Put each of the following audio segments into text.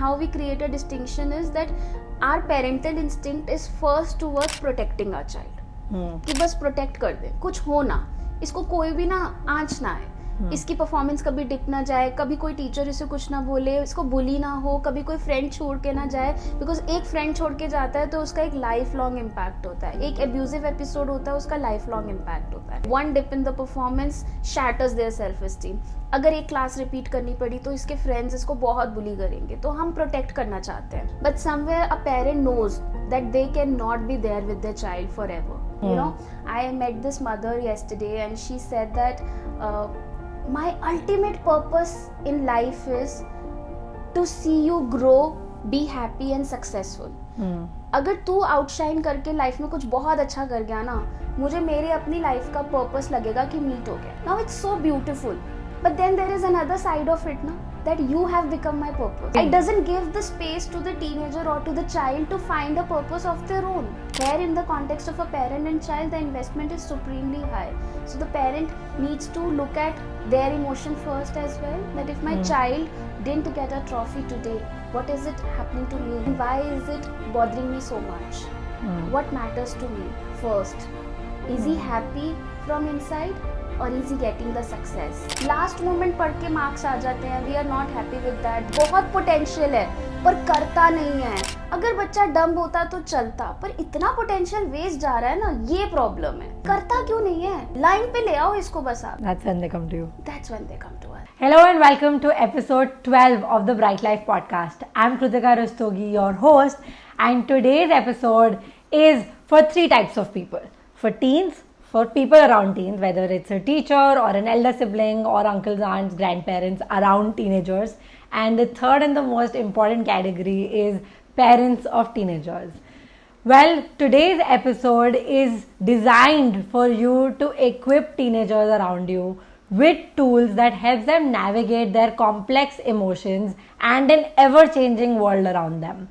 How we create a distinction is that our parental instinct is first towards protecting our child. कि बस protect कर दे, कुछ हो ना, इसको कोई भी ना आँच ना आए, इसकी परफॉर्मेंस कभी डिप ना जाए, कभी कोई टीचर इसे कुछ ना बोले, इसको बुली ना हो, कभी कोई फ्रेंड छोड़ के ना जाए, बिकॉज एक फ्रेंड छोड़ के जाता है तो उसका एक लाइफ लॉन्ग इम्पैक्ट होता है, एक एब्यूजिव एपिसोड होता है, उसका लाइफ लॉन्ग इम्पैक्ट होता है. One dip in the performance shatters their self esteem. अगर एक क्लास रिपीट करनी पड़ी तो इसके फ्रेंड्स इसको बहुत बुली करेंगे, तो हम प्रोटेक्ट करना चाहते हैं. But somewhere a parent knows that they can not be there with their child for ever. You know, I met this mother yesterday and she said that my ultimate purpose in life is to see you grow, be happy and successful. अगर तू outshine करके life में कुछ बहुत अच्छा कर गया ना, मुझे मेरे अपनी लाइफ का पर्पस लगेगा कि मीट हो गया. Now it's so beautiful, but then there is another side of it ना, that you have become my purpose. It doesn't give the space to the teenager or to the child to find a purpose of their own. Here in the context of a parent and child, the investment is supremely high. So the parent needs to look at their emotion first as well, that if my child didn't get a trophy today, what is it happening to me? And why is it bothering me so much? What matters to me first? Is he happy from inside? और is getting the success. Last moment पढ़ के marks आ जाते हैं, we are not happy with that. बहुत potential है पर करता नहीं है. अगर बच्चा डम्ब होता तो चलता, पर इतना पोटेंशियल वेस्ट जा रहा है ना, ये प्रॉब्लम है. करता क्यों नहीं है? लाइन पे ले आओ इसको बस आप. That's when they come to you. That's when they come to us. Hello and welcome to episode 12 of the Bright Life podcast. I'm Kritika Rastogi, your host, and today's episode is for three types of people. For teens, for people around teens, whether it's a teacher or an elder sibling or uncles, aunts, grandparents around teenagers. And the third and the most important category is parents of teenagers. Well, today's episode is designed for you to equip teenagers around you with tools that help them navigate their complex emotions and an ever-changing world around them.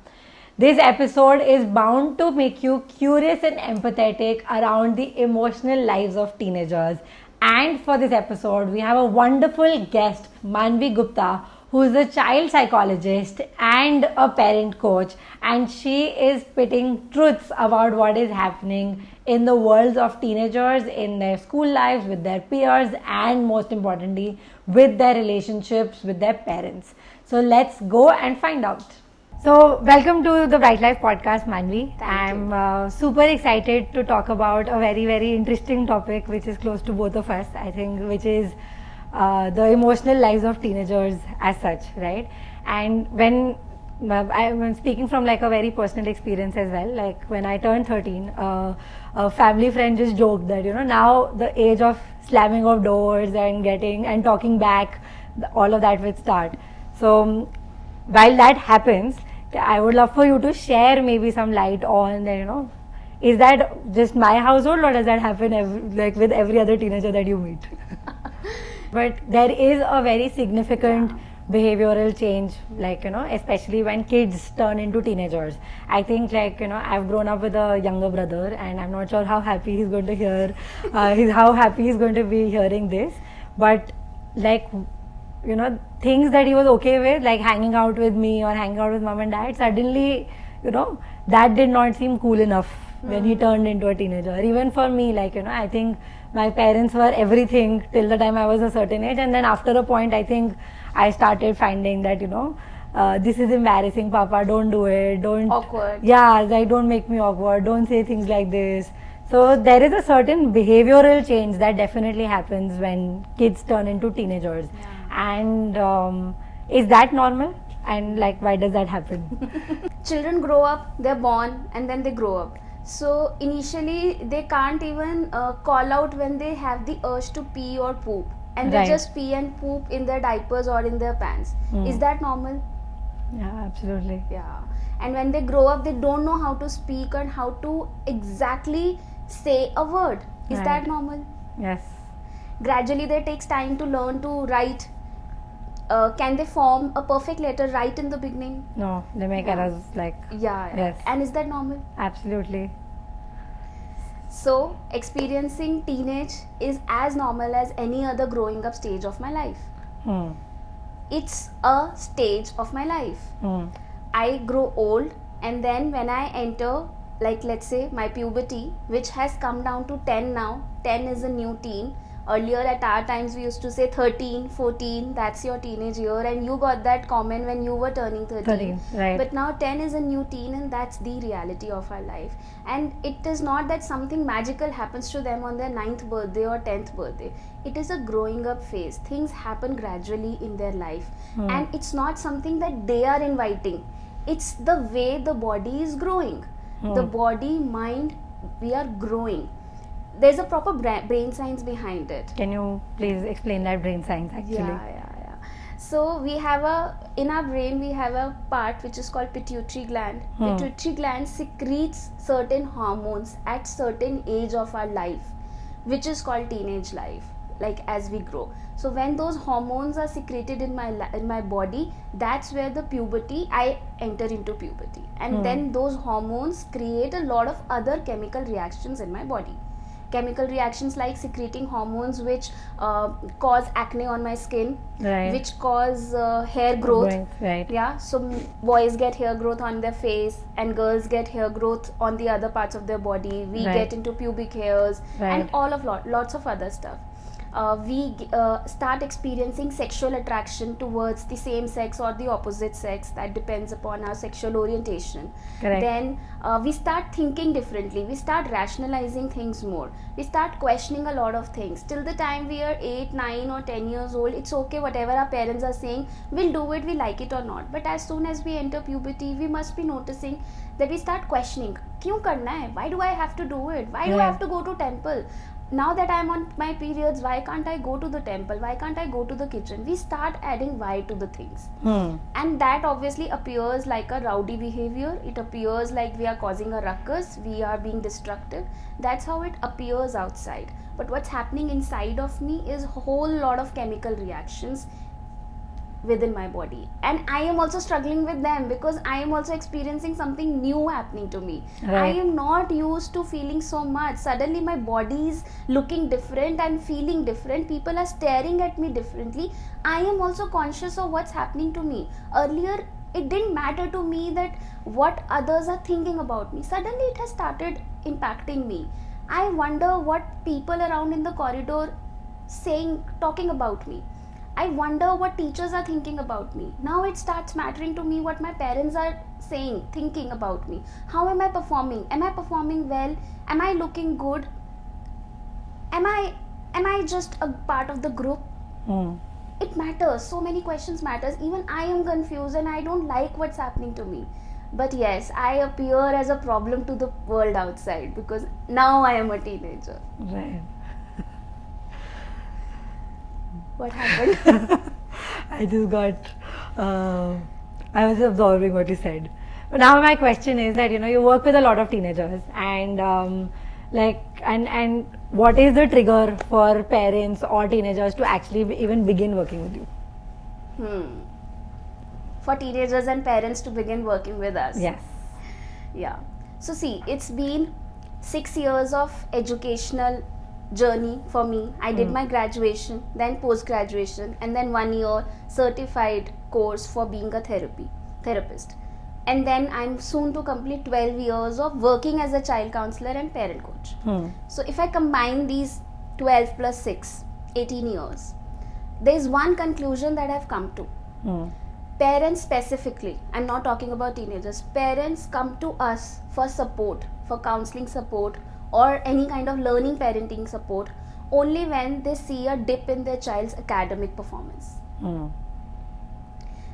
This episode is bound to make you curious and empathetic around the emotional lives of teenagers. And for this episode, we have a wonderful guest, Manvi Gupta, who is a child psychologist and a parent coach. And she is spitting truths about what is happening in the worlds of teenagers, in their school lives, with their peers, and most importantly, with their relationships with their parents. So let's go and find out. So, welcome to the Bright Life podcast, Manvi. I'm super excited to talk about a very, very interesting topic which is close to both of us, I think, which is the emotional lives of teenagers as such, right? And when I'm speaking from like a very personal experience as well, like when I turned 13, a family friend just joked that, you know, now the age of slamming of doors and getting and talking back, all of that will start. So, while that happens, I would love for you to share maybe some light on that, you know, is that just my household or does that happen like with every other teenager that you meet? But there is a very significant behavioral change, like, you know, especially when kids turn into teenagers. I think, like, you know, I've grown up with a younger brother and I'm not sure how happy he's going to hear, how happy he's going to be hearing this. But like, you know, things that he was okay with, like hanging out with me or hanging out with mom and dad, suddenly, you know, that did not seem cool enough when he turned into a teenager. Even for me, like, you know, I think my parents were everything till the time I was a certain age, and then after a point, I think I started finding that, you know, this is embarrassing, Papa, don't do it, don't. Awkward. Yeah, like, don't make me awkward, don't say things like this. So there is a certain behavioral change that definitely happens when kids turn into teenagers. And is that normal? And like, why does that happen? Children grow up, they're born, and then they grow up. So initially, they can't even call out when they have the urge to pee or poop. And they just pee and poop in their diapers or in their pants. Is that normal? Yeah, absolutely. Yeah. And when they grow up, they don't know how to speak and how to exactly say a word. Is that normal? Yes. Gradually, they takes time to learn to write. Can they form a perfect letter right in the beginning? No, they make errors like. Yeah. Yes. And is that normal? Absolutely. So, experiencing teenage is as normal as any other growing up stage of my life. it's a stage of my life. I grow old, and then when I enter, like let's say my puberty, which has come down to 10 now. 10 is a new teen. Earlier at our times we used to say 13, 14, that's your teenage year, and you got that comment when you were turning 13. Right. But now 10 is a new teen, and that's the reality of our life. And it is not that something magical happens to them on their 9th birthday or 10th birthday. It is a growing up phase. Things happen gradually in their life, and it's not something that they are inviting. It's the way the body is growing. The body, mind, we are growing. There's a proper brain science behind it. Can you please explain that brain science actually? Yeah. So we have in our brain we have a part which is called pituitary gland. Pituitary gland secretes certain hormones at certain age of our life, which is called teenage life, like as we grow. So when those hormones are secreted in my body, that's where the puberty, I enter into puberty, and then those hormones create a lot of other chemical reactions in my body. Chemical reactions like secreting hormones which cause acne on my skin, Right. which cause hair growth. Right. Yeah, so boys get hair growth on their face, and girls get hair growth on the other parts of their body. We Right. get into pubic hairs, Right. and all of lots of other stuff. We start experiencing sexual attraction towards the same sex or the opposite sex. That depends upon our sexual orientation. Correct. Then we start thinking differently. We start rationalizing things more. We start questioning a lot of things. Till the time we are 8, 9 or 10 years old, it's okay, whatever our parents are saying, we'll do it, we like it or not. But as soon as we enter puberty, we must be noticing that we start questioning, kyun karna hai? Why do I have to do it? Why do I have to go to temple? Now that I'm on my periods, why can't I go to the temple? Why can't I go to the kitchen? We start adding why to the things. And that obviously appears like a rowdy behavior. It appears like we are causing a ruckus, we are being destructive. That's how it appears outside. But what's happening inside of me is a whole lot of chemical reactions within my body, and I am also struggling with them because I am also experiencing something new happening to me. Right. I am not used to feeling so much. Suddenly my body is looking different and feeling different. People are staring at me differently. I am also conscious of what's happening to me. Earlier it didn't matter to me that what others are thinking about me. Suddenly it has started impacting me. I wonder what people around in the corridor talking about me. I wonder what teachers are thinking about me. Now it starts mattering to me what my parents are saying, thinking about me. How am I performing? Am I performing well? Am I looking good? Am I just a part of the group? It matters. So many questions matters. Even I am confused and I don't like what's happening to me. But yes, I appear as a problem to the world outside because now I am a teenager. Right. What happened? I just got. I was absorbing what you said. But now my question is that you work with a lot of teenagers, and and what is the trigger for parents or teenagers to actually even begin working with you? For teenagers and parents to begin working with us. Yes. Yeah. So see, it's been 6 years of educational journey for me. I did my graduation, then post-graduation, and then 1 year certified course for being a therapist. And then I'm soon to complete 12 years of working as a child counselor and parent coach. So if I combine these 12 plus 6, 18 years, there is one conclusion that I've come to. Parents specifically, I'm not talking about teenagers, parents come to us for support, for counseling support, or any kind of learning parenting support only when they see a dip in their child's academic performance.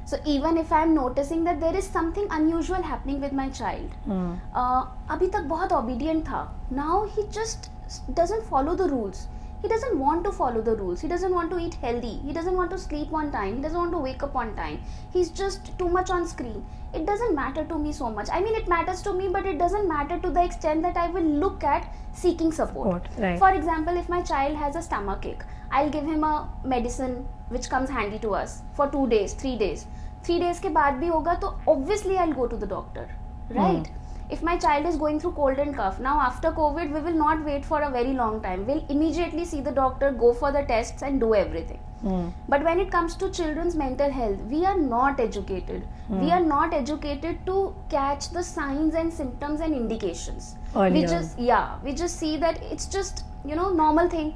So even if I'm noticing that there is something unusual happening with my child, abhi tak bahut obedient tha, now he just doesn't follow the rules. He doesn't want to follow the rules. He doesn't want to eat healthy. He doesn't want to sleep on time. He doesn't want to wake up on time. He's just too much on screen. It doesn't matter to me so much. I mean, it matters to me, but it doesn't matter to the extent that I will look at seeking support. Right. For example, if my child has a stomachache, I'll give him a medicine which comes handy to us for 2 days, 3 days. 3 days के बाद भी होगा तो obviously I'll go to the doctor, right? If my child is going through cold and cough, now after COVID, we will not wait for a very long time. We'll immediately see the doctor, go for the tests and do everything. But when it comes to children's mental health, we are not educated. We are not educated to catch the signs and symptoms and indications. We just see that it's just normal thing.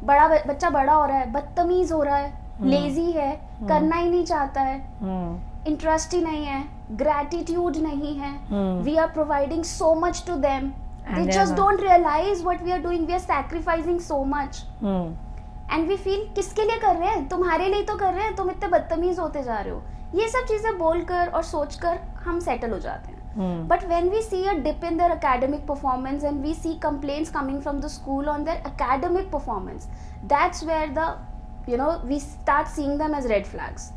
बच्चा बड़ा हो रहा है, बदतमीज हो रहा है, lazy है, करना ही नहीं चाहता है, इंटरेस्ट ही नहीं है, ग्रेटिट्यूड नहीं है. We are providing so much to them. They just don't realize what we are doing. We are sacrificing so much. And we feel किसके लिए कर रहे हैं? तुम्हारे लिए तो कर रहे हैं. तुम इतने बदतमीज होते जा रहे हो. ये सब चीजें बोलकर और सोचकर हम सेटल हो जाते हैं. But when we see a dip in their academic performance and we see complaints coming from the school on their academic performance, that's where we start seeing them as red flags.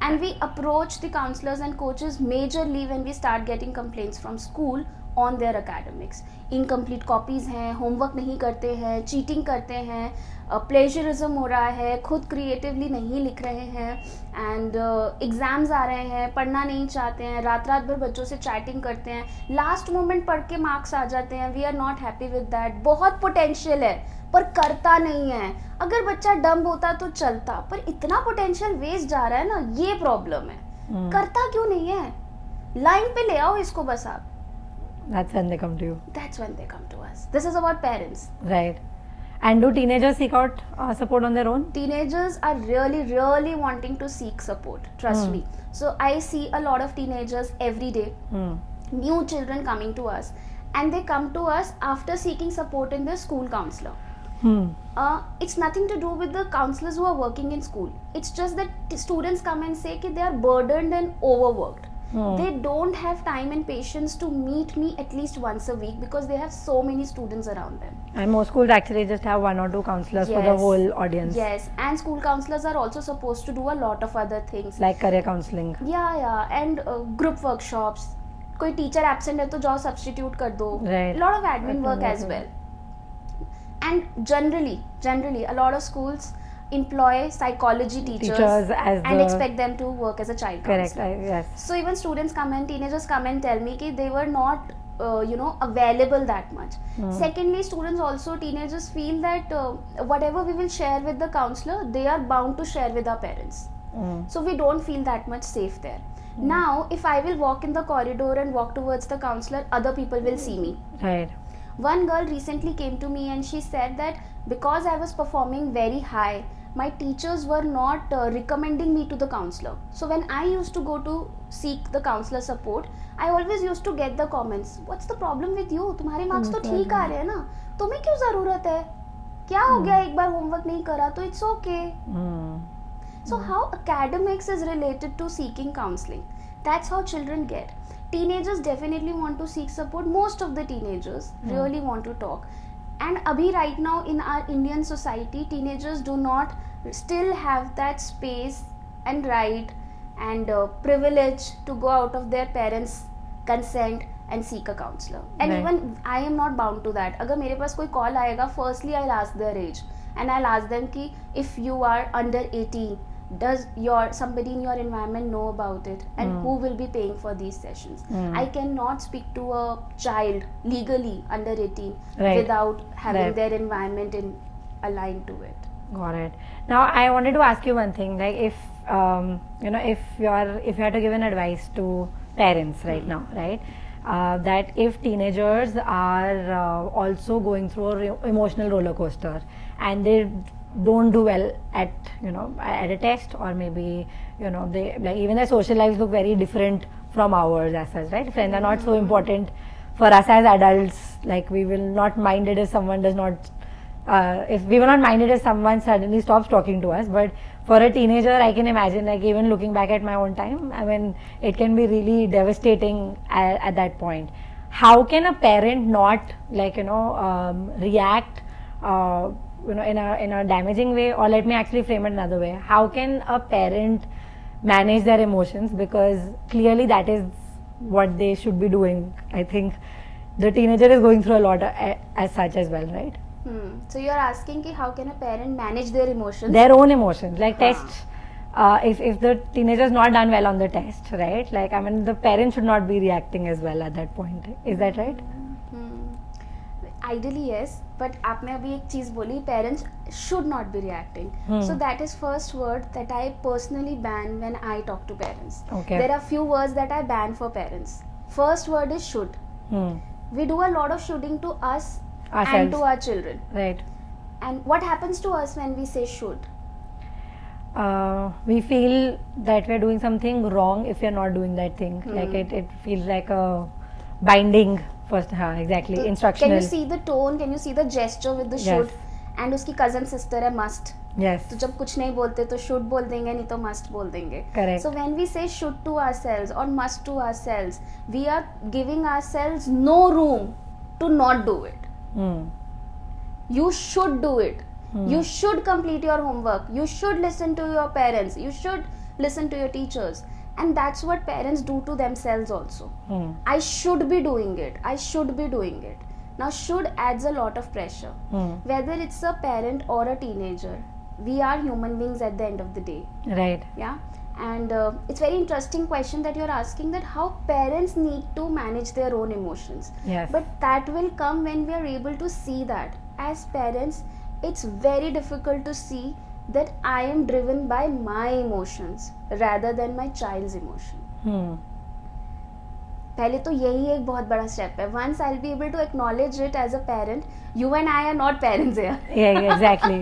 And we approach the counselors and coaches majorly when we start getting complaints from school on their academics. Incomplete copies हैं, homework नहीं करते हैं, cheating करते हैं, plagiarism हो रहा है, खुद creatively नहीं लिख रहे हैं, and exams आ रहे हैं, पढ़ना नहीं चाहते हैं, रात भर बच्चों से chatting करते हैं, last moment पढ़ के marks आ जाते हैं, we are not happy with that. बहुत potential है पर करता नहीं है. अगर बच्चा डम्ब होता तो चलता, पर इतना पोटेंशियल वेस्ट जा रहा है ना, ये प्रॉब्लम है. करता क्यों नहीं है? लाइन पे ले आओ इसको बस आप. That's when they come to you. That's when they come to us. This is about parents. Right. And do teenagers seek out support on their own? Teenagers are really, really wanting to seek support. Trust me. So I see a lot of teenagers every day. New children coming to us. And they come to us after seeking support in their school counselor. It's nothing to do with the counselors who are working in school. It's just that students come and say that they are burdened and overworked. They don't have time and patience to meet me at least once a week because they have so many students around them. And most schools actually just have 1 or 2 counselors for the whole audience. Yes, and school counselors are also supposed to do a lot of other things. Like career counseling. Yeah, and group workshops. कोई teacher absent है तो जाओ substitute कर दो. Right. Lot of admin work as well. And generally, a lot of schools employ psychology teachers and expect them to work as a child counselor. Correct, yes. So even students come and teenagers come and tell me that they were not available that much. Secondly, teenagers feel that whatever we will share with the counselor, they are bound to share with our parents. So we don't feel that much safe there. Now, if I will walk in the corridor and walk towards the counselor, other people will see me. Right. One girl recently came to me and she said that because I was performing very high, my teachers were not recommending me to the counselor. So when I used to go to seek the counselor support, I always used to get the comments, what's the problem with you? तुम्हारे marks तो ठीक आ रहे हैं ना, तुम्हें क्यों ज़रूरत है? क्या हो गया एक बार homework नहीं करा तो it's okay. So how academics is related to seeking counseling? That's how children get. Teenagers definitely want to seek support. Most of the teenagers really want to talk. And abhi right now in our Indian society, teenagers do not still have that space and right and privilege to go out of their parents' consent and seek a counselor. And even I am not bound to that. अगर मेरे पास कोई call आएगा, firstly I'll ask their age and I'll ask them कि if you are under 18, does somebody in your environment know about it and who will be paying for these sessions? I cannot speak to a child legally under 18 without having their environment aligned to it. Got it. Now I wanted to ask you one thing, like if you had to give an advice to parents right now, right, that if teenagers are also going through an emotional roller coaster and they don't do well at a test, or maybe they like even their social lives look very different from ours as such, right? Friends are not so important for us as adults. Like we will not mind it if someone does not if we will not mind it if someone suddenly stops talking to us, but for a teenager I can imagine, like even looking back at my own time, I mean it can be really devastating at that point. How can a parent not react in a damaging way? Or let me actually frame it another way. How can a parent manage their emotions? Because clearly that is what they should be doing. I think the teenager is going through a lot as such as well, right? So you're asking how can a parent manage their emotions? Their own emotions, like tests. If the teenager is not done well on the test, right? Like, I mean, the parent should not be reacting as well at that point. Is that right? Ideally yes, but आपने अभी एक चीज बोली, parents should not be reacting. So that is first word that I personally ban when I talk to parents. Okay. There are few words that I ban for parents. First word is should. We do a lot of shoulding to us Ourselves. and to our children. Right. And what happens to us when we say should? We feel that we're doing something wrong if we're not doing that thing. Like it feels like a binding first. Exactly. So Instructional. Can you see the tone? Can you see the gesture with the Yes. should? And उसकी cousin sister है must. Yes. तो जब कुछ नहीं बोलते तो should बोल देंगे, नहीं तो must बोल देंगे. Correct. So when we say should to ourselves or must to ourselves, we are giving ourselves no room to not do it. You should do it. You should complete your homework. You should listen to your parents. You should listen to your teachers. And that's what parents do to themselves also. I should be doing it. I should be doing it. Now should adds a lot of pressure. Whether it's a parent or a teenager, we are human beings at the end of the day. Right. Yeah. And it's very interesting question that you're asking, that how parents need to manage their own emotions. Yes. But that will come when we are able to see that as parents it's very difficult to see that I am driven by my emotions rather than my child's emotion. पहले तो यही एक बहुत बड़ा step है. Once I'll be able to acknowledge it as a parent, you and I are not parents here. Yeah, exactly.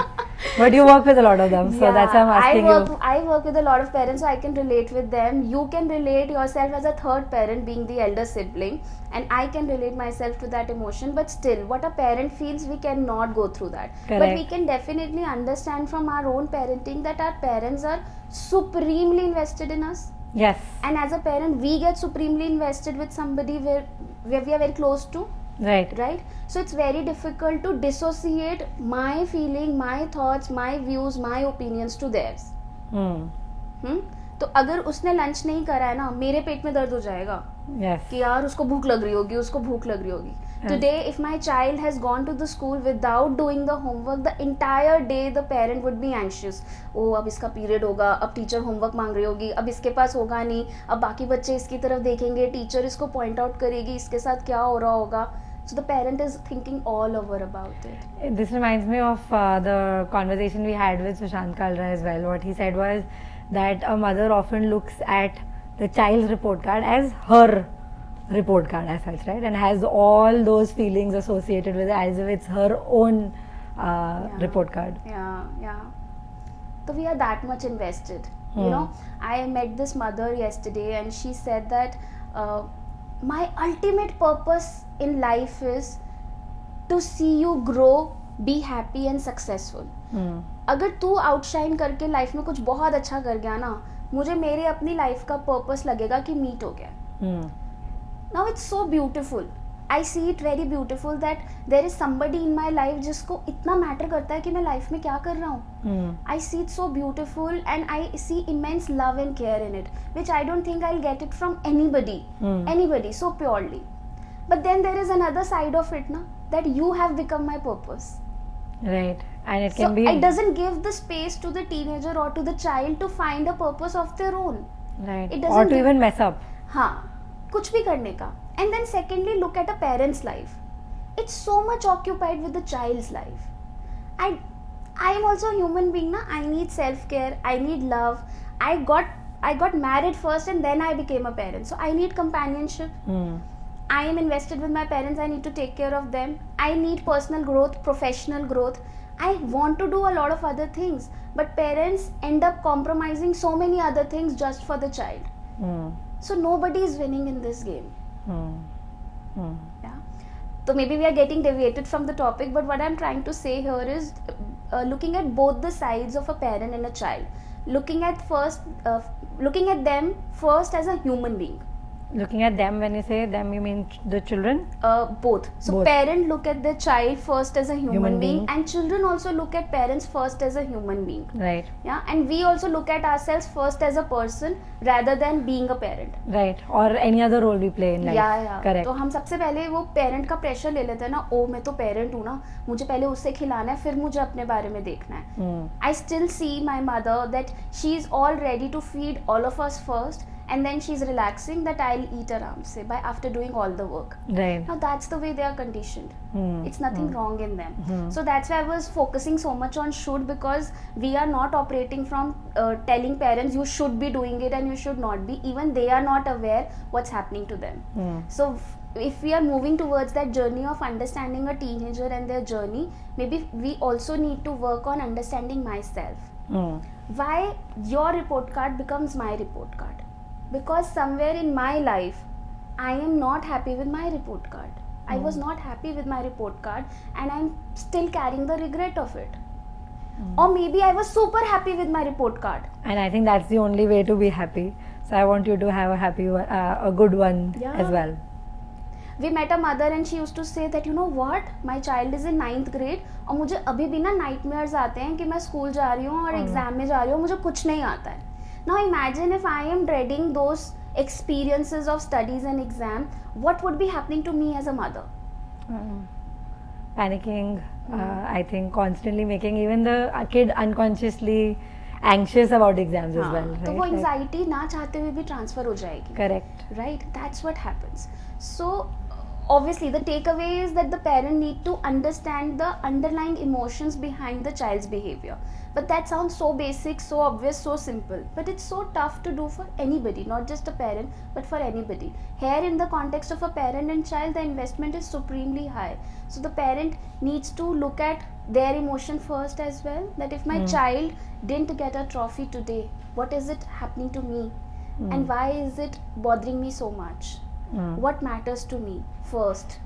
But you work with a lot of them, so that's why I'm asking you. I work with a lot of parents, so I can relate with them. You can relate yourself as a third parent, being the elder sibling, and I can relate myself to that emotion. But still, what a parent feels, we cannot go through that. Correct. But we can definitely understand from our own parenting that our parents are supremely invested in us. Yes. And as a parent, we get supremely invested with somebody where we are very close to. Right. Right? So it's very difficult to dissociate my feeling, my thoughts, my views, my opinions to theirs. तो अगर उसने lunch नहीं करा है ना, मेरे पेट में दर्द हो जाएगा. Yes. कि यार उसको भूख लग रही होगी, उसको भूख लग रही होगी. Today, if my child has gone to the school without doing the homework, the entire day the parent would be anxious. Oh, अब इसका पीरियड होगा, अब टीचर होमवर्क मांग रही होगी, अब इसके पास होगा नहीं, अब बाकी बच्चे इसकी तरफ देखेंगे, टीचर इसको पॉइंट आउट करेगी, इसके साथ क्या हो रहा होगा. So the parent is thinking all over about it. This reminds me of the conversation we had with Sushant Kalra as well. What he said was that a mother often looks at the child's report card as her report card as such, right? And has all those feelings associated with it as if it's her own report card. Yeah. So we are that much invested. You know, I met this mother yesterday and she said that my ultimate purpose in life is to see you grow, be happy and successful. अगर तू outshine करके life में कुछ बहुत अच्छा कर गया ना, मुझे मेरे अपनी लाइफ का पर्पस लगेगा कि मीट हो गया. Now it's so beautiful. I see it very beautiful that there is somebody in my life जिसको इतना मैटर करता है कि मैं लाइफ में क्या कर रहा हूँ. I see it so beautiful and I see immense love and care in it, which I don't think I'll get it from anybody so purely. But then there is another side of it, na, that you have become my purpose. Right. And it So can be. it doesn't give the space to the teenager or to the child to find a purpose of their own. Right. It Or doesn't to give- even mess up. हाँ, कुछ भी करने का. And then secondly, look at a parent's life. It's so much occupied with the child's life. I am also a human being, na. I need self-care. I need love. I got married first and then I became a parent. So I need companionship. I am invested with my parents. I need to take care of them. I need personal growth, professional growth. I want to do a lot of other things. But parents end up compromising so many other things just for the child. So nobody is winning in this game. Yeah. So maybe we are getting deviated from the topic, but what I'm trying to say here is looking at both the sides of a parent and a child. Looking at them first as a human being. Looking at them, when you say them, you mean the children? Both. So Both. parent look at their child first as a human being, being. and children also look at parents first as a human being. Right. Yeah, and we also look at ourselves first as a person rather than being a parent. Right. Or any other role we play in life. Yeah. Correct. तो हम सबसे पहले वो parent का pressure ले लेते हैं ना, ओ मैं तो पेरेंट हूँ ना, मुझे पहले उससे खिलाना है, फिर मुझे अपने बारे में देखना है. I still see my mother that she is all ready to feed all of us first, and then she's relaxing that I'll eat aram se by after doing all the work. Right. Now that's the way they are conditioned. It's nothing wrong in them. Hmm. So that's why I was focusing so much on should, because we are not operating from telling parents you should be doing it and you should not be. Even they are not aware what's happening to them. So if we are moving towards that journey of understanding a teenager and their journey, maybe we also need to work on understanding myself. Why your report card becomes my report card? Because somewhere in my life I am not happy with my report card. I was not happy with my report card and I'm still carrying the regret of it. Or maybe I was super happy with my report card. And I think that's the only way to be happy. So I want you to have a happy one, a good one as well. We met a mother and she used to say that, you know what, my child is in 9th grade और मुझे अभी भी ना nightmares आते हैं कि मैं school जा रही हूँ और एग्जाम में जा रही हूँ, मुझे कुछ नहीं आता है. Now imagine if I am dreading those experiences of studies and exam, what would be happening to me as a mother? Panicking, I think constantly making even the kid unconsciously anxious about exams as well. तो Right? वो anxiety ना चाहते हुए भी transfer हो जाएगी. Correct. Right, that's what happens. So obviously the takeaway is that the parent need to understand the underlying emotions behind the child's behavior. But that sounds so basic, so obvious, so simple, but it's so tough to do for anybody, not just a parent but for anybody. Here in the context of a parent and child, the investment is supremely high, so the parent needs to look at their emotion first as well, that if my child didn't get a trophy today, what is it happening to me and why is it bothering me so much? What matters to me first?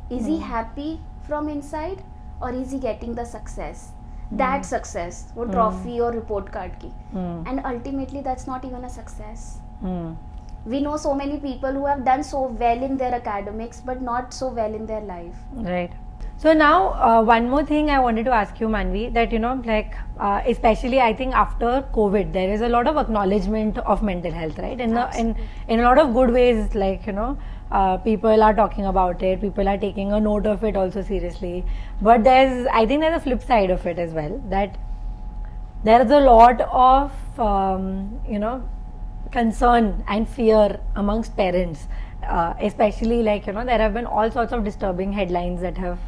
Is he happy from inside or is he getting the success? That success, वो trophy or report card की. And ultimately that's not even a success. We know so many people who have done so well in their academics but not so well in their life. Right. So now one more thing I wanted to ask you, Manvi, that like especially I think after COVID there is a lot of acknowledgement of mental health, right? In a lot of good ways, like people are talking about it, people are taking a note of it also seriously. But I think there's a flip side of it as well, that there is a lot of concern and fear amongst parents, especially there have been all sorts of disturbing headlines that have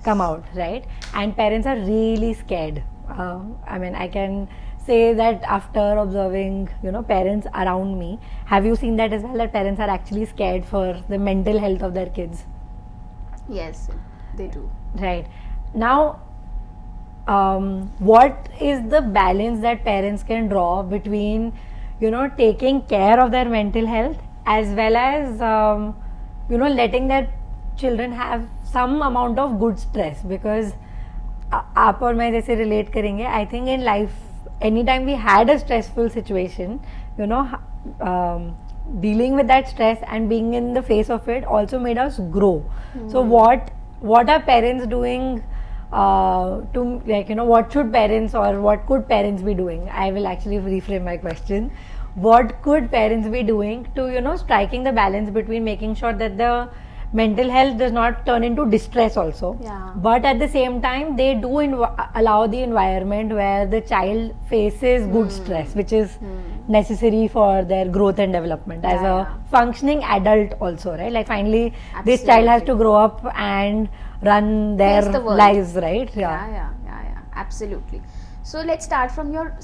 come out, right? And parents are really scared. I mean, I can say that after observing parents around me, have you seen that as well, that parents are actually scared for the mental health of their kids? Yes, they do. Right. Now what is the balance that parents can draw between taking care of their mental health as well as letting their children have some amount of good stress? Because आप और मैं जैसे relate करेंगे, I think in life anytime we had a stressful situation, dealing with that stress and being in the face of it also made us grow. So what are parents doing to what should parents or what could parents be doing? I will actually reframe my question. What could parents be doing to striking the balance between making sure that the mental health does not turn into distress also, but at the same time they do allow the environment where the child faces good stress, which is necessary for their growth and development as a functioning adult also, right? Like finally this child has to grow up and run their lives, right? Yeah, absolutely. So let's start from your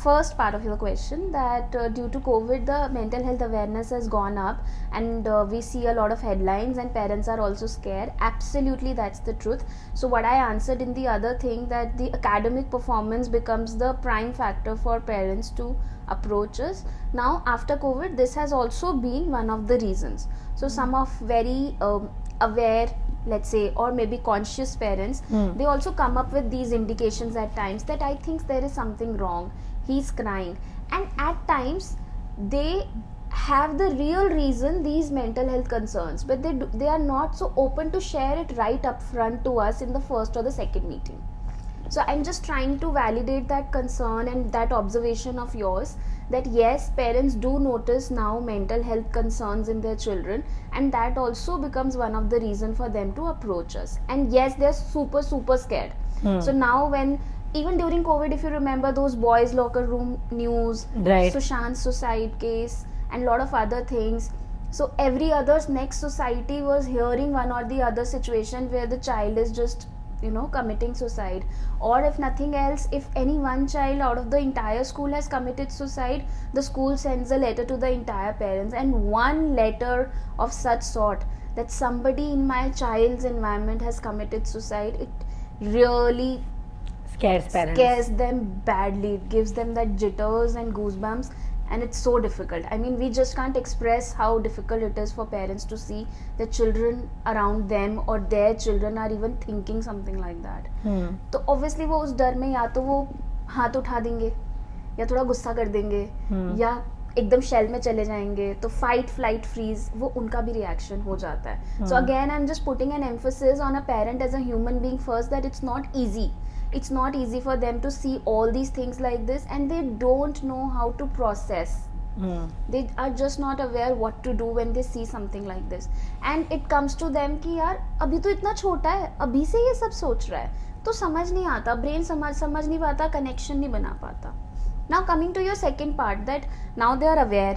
first part of your question, that due to COVID the mental health awareness has gone up and we see a lot of headlines and parents are also scared. Absolutely, that's the truth. So what I answered in the other thing, that the academic performance becomes the prime factor for parents to approach us. Now after COVID this has also been one of the reasons. So some of very aware, let's say, or maybe conscious parents, they also come up with these indications at times that I think there is something wrong, he's crying, and at times they have the real reason, these mental health concerns, but they are not so open to share it right up front to us in the first or the second meeting. So I'm just trying to validate that concern and that observation of yours, that yes, parents do notice now mental health concerns in their children, and that also becomes one of the reasons for them to approach us. And yes, they're super scared. So now when even during COVID, if you remember those boys' locker room news, Right. Sushant suicide case, and lot of other things. So every other's next society was hearing one or the other situation where the child is just, committing suicide. Or if nothing else, if any one child out of the entire school has committed suicide, the school sends a letter to the entire parents. And one letter of such sort, that somebody in my child's environment has committed suicide, it really Scares parents. scares them badly. It gives them that jitters and goosebumps, and it's so difficult. I mean, we just can't express how difficult it is for parents to see the children around them or their children are even thinking something like that. तो obviously वो उस डर में या तो वो हाथ उठा देंगे, या थोड़ा गुस्सा कर देंगे, या एकदम शेल में चले जाएंगे. तो फाइट फ्लाइट फ्रीज वो उनका भी रिएक्शन हो जाता है. So again I am just putting an emphasis on a parent as a human being first, that it's not easy. It's not easy for them to see all these things like this, and they don't know how to process. They are just not aware what to do when they see something like this, and it comes to them कि यार अभी तो इतना छोटा है, अभी से ये सब सोच रहा है, तो समझ नहीं आता, ब्रेन समझ नहीं पाता, कनेक्शन नहीं बना पाता. Now coming to your second part, that now they are aware,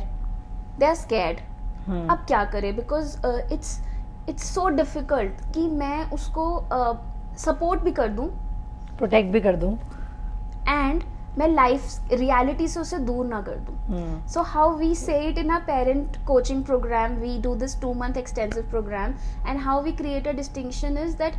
they are scared. अब क्या करें, because it's so difficult कि मैं उसको support भी कर दूँ, प्रोटेक्ट भी कर दूं, एंड मैं लाइफ रियलिटी से उसे दूर ना कर दूं. So how we say it in a parent coaching program, we do this 2-month extensive program, and how we create a distinction is that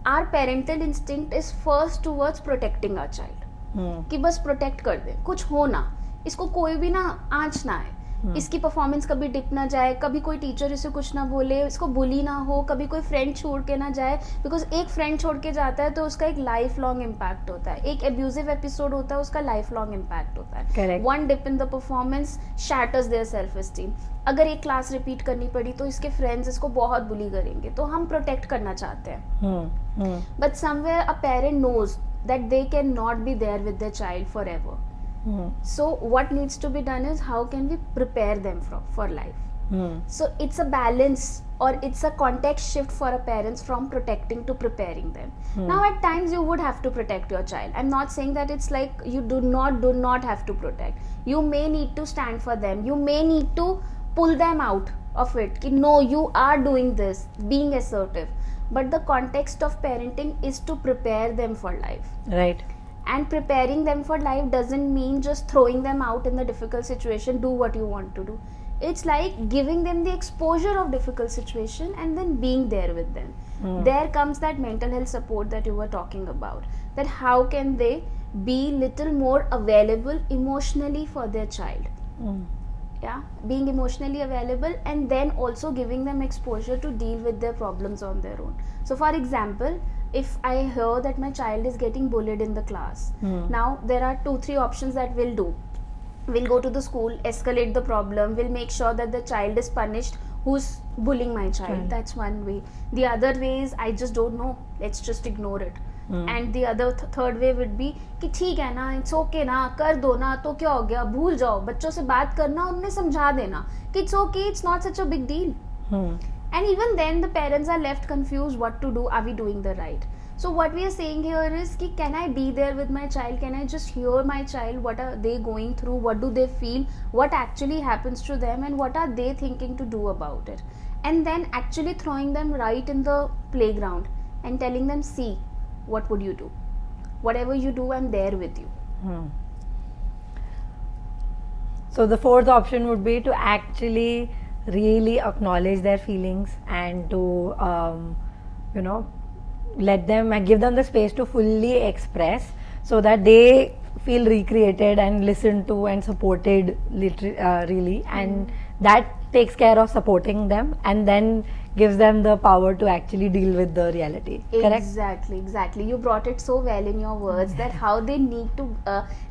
our parental instinct is first towards protecting our child. कि बस protect कर दे, कुछ हो ना, इसको कोई भी ना आंच ना आए, इसकी परफॉर्मेंस कभी डिप ना जाए, कभी कोई टीचर इसे कुछ ना बोले, इसको बुली ना हो, कभी कोई फ्रेंड छोड़ के ना जाए. बिकॉज एक फ्रेंड छोड़ के जाता है तो उसका एक लाइफ लॉन्ग इम्पैक्ट होता है. एक एब्यूजिव एपिसोड होता है, उसका लाइफ लॉन्ग इम्पैक्ट होता है. Correct. One dip in the performance shatters their self esteem. अगर एक क्लास रिपीट करनी पड़ी तो इसके फ्रेंड्स इसको बहुत बुली करेंगे, तो हम प्रोटेक्ट करना चाहते हैं. But somewhere a parent knows that they can not be there with their child for एवर. So what needs to be done is how can we prepare them for life. So it's a balance, or it's a context shift for a parents from protecting to preparing them. Now at times you would have to protect your child. I'm not saying that it's like you do not have to protect. You may need to stand for them, you may need to pull them out of it ki no, you are doing this, being assertive. But the context of parenting is to prepare them for life. right. And preparing them for life doesn't mean just throwing them out in the difficult situation, do what you want to do. It's like giving them the exposure of difficult situation and then being there with them. There comes that mental health support that you were talking about, that how can they be little more available emotionally for their child. Yeah, being emotionally available, and then also giving them exposure to deal with their problems on their own. So for example, if I hear that my child is getting bullied in the class, now there are 2-3 options that we'll do. We'll go to the school, escalate the problem, we'll make sure that the child is punished who's bullying my child. That's one way. The other way is I just don't know, let's just ignore it. And the other third way would be कि ठीक है ना, it's okay ना, कर दो ना, तो क्या हो गया, भूल जाओ, बच्चों से बात करना, उन्हें समझा देना कि it's okay, it's not such a big deal. And even then the parents are left confused what to do, are we doing the right. So what we are saying here is ki can I be there with my child, can I just hear my child, what are they going through, what do they feel, what actually happens to them, and what are they thinking to do about it. And then actually throwing them right in the playground and telling them, see, what would you do, whatever you do, I'm there with you. So the fourth option would be to actually really acknowledge their feelings and to let them and give them the space to fully express, so that they feel recreated and listened to and supported really, and that takes care of supporting them and then gives them the power to actually deal with the reality. Correct? Exactly. You brought it so well in your words, that how they need to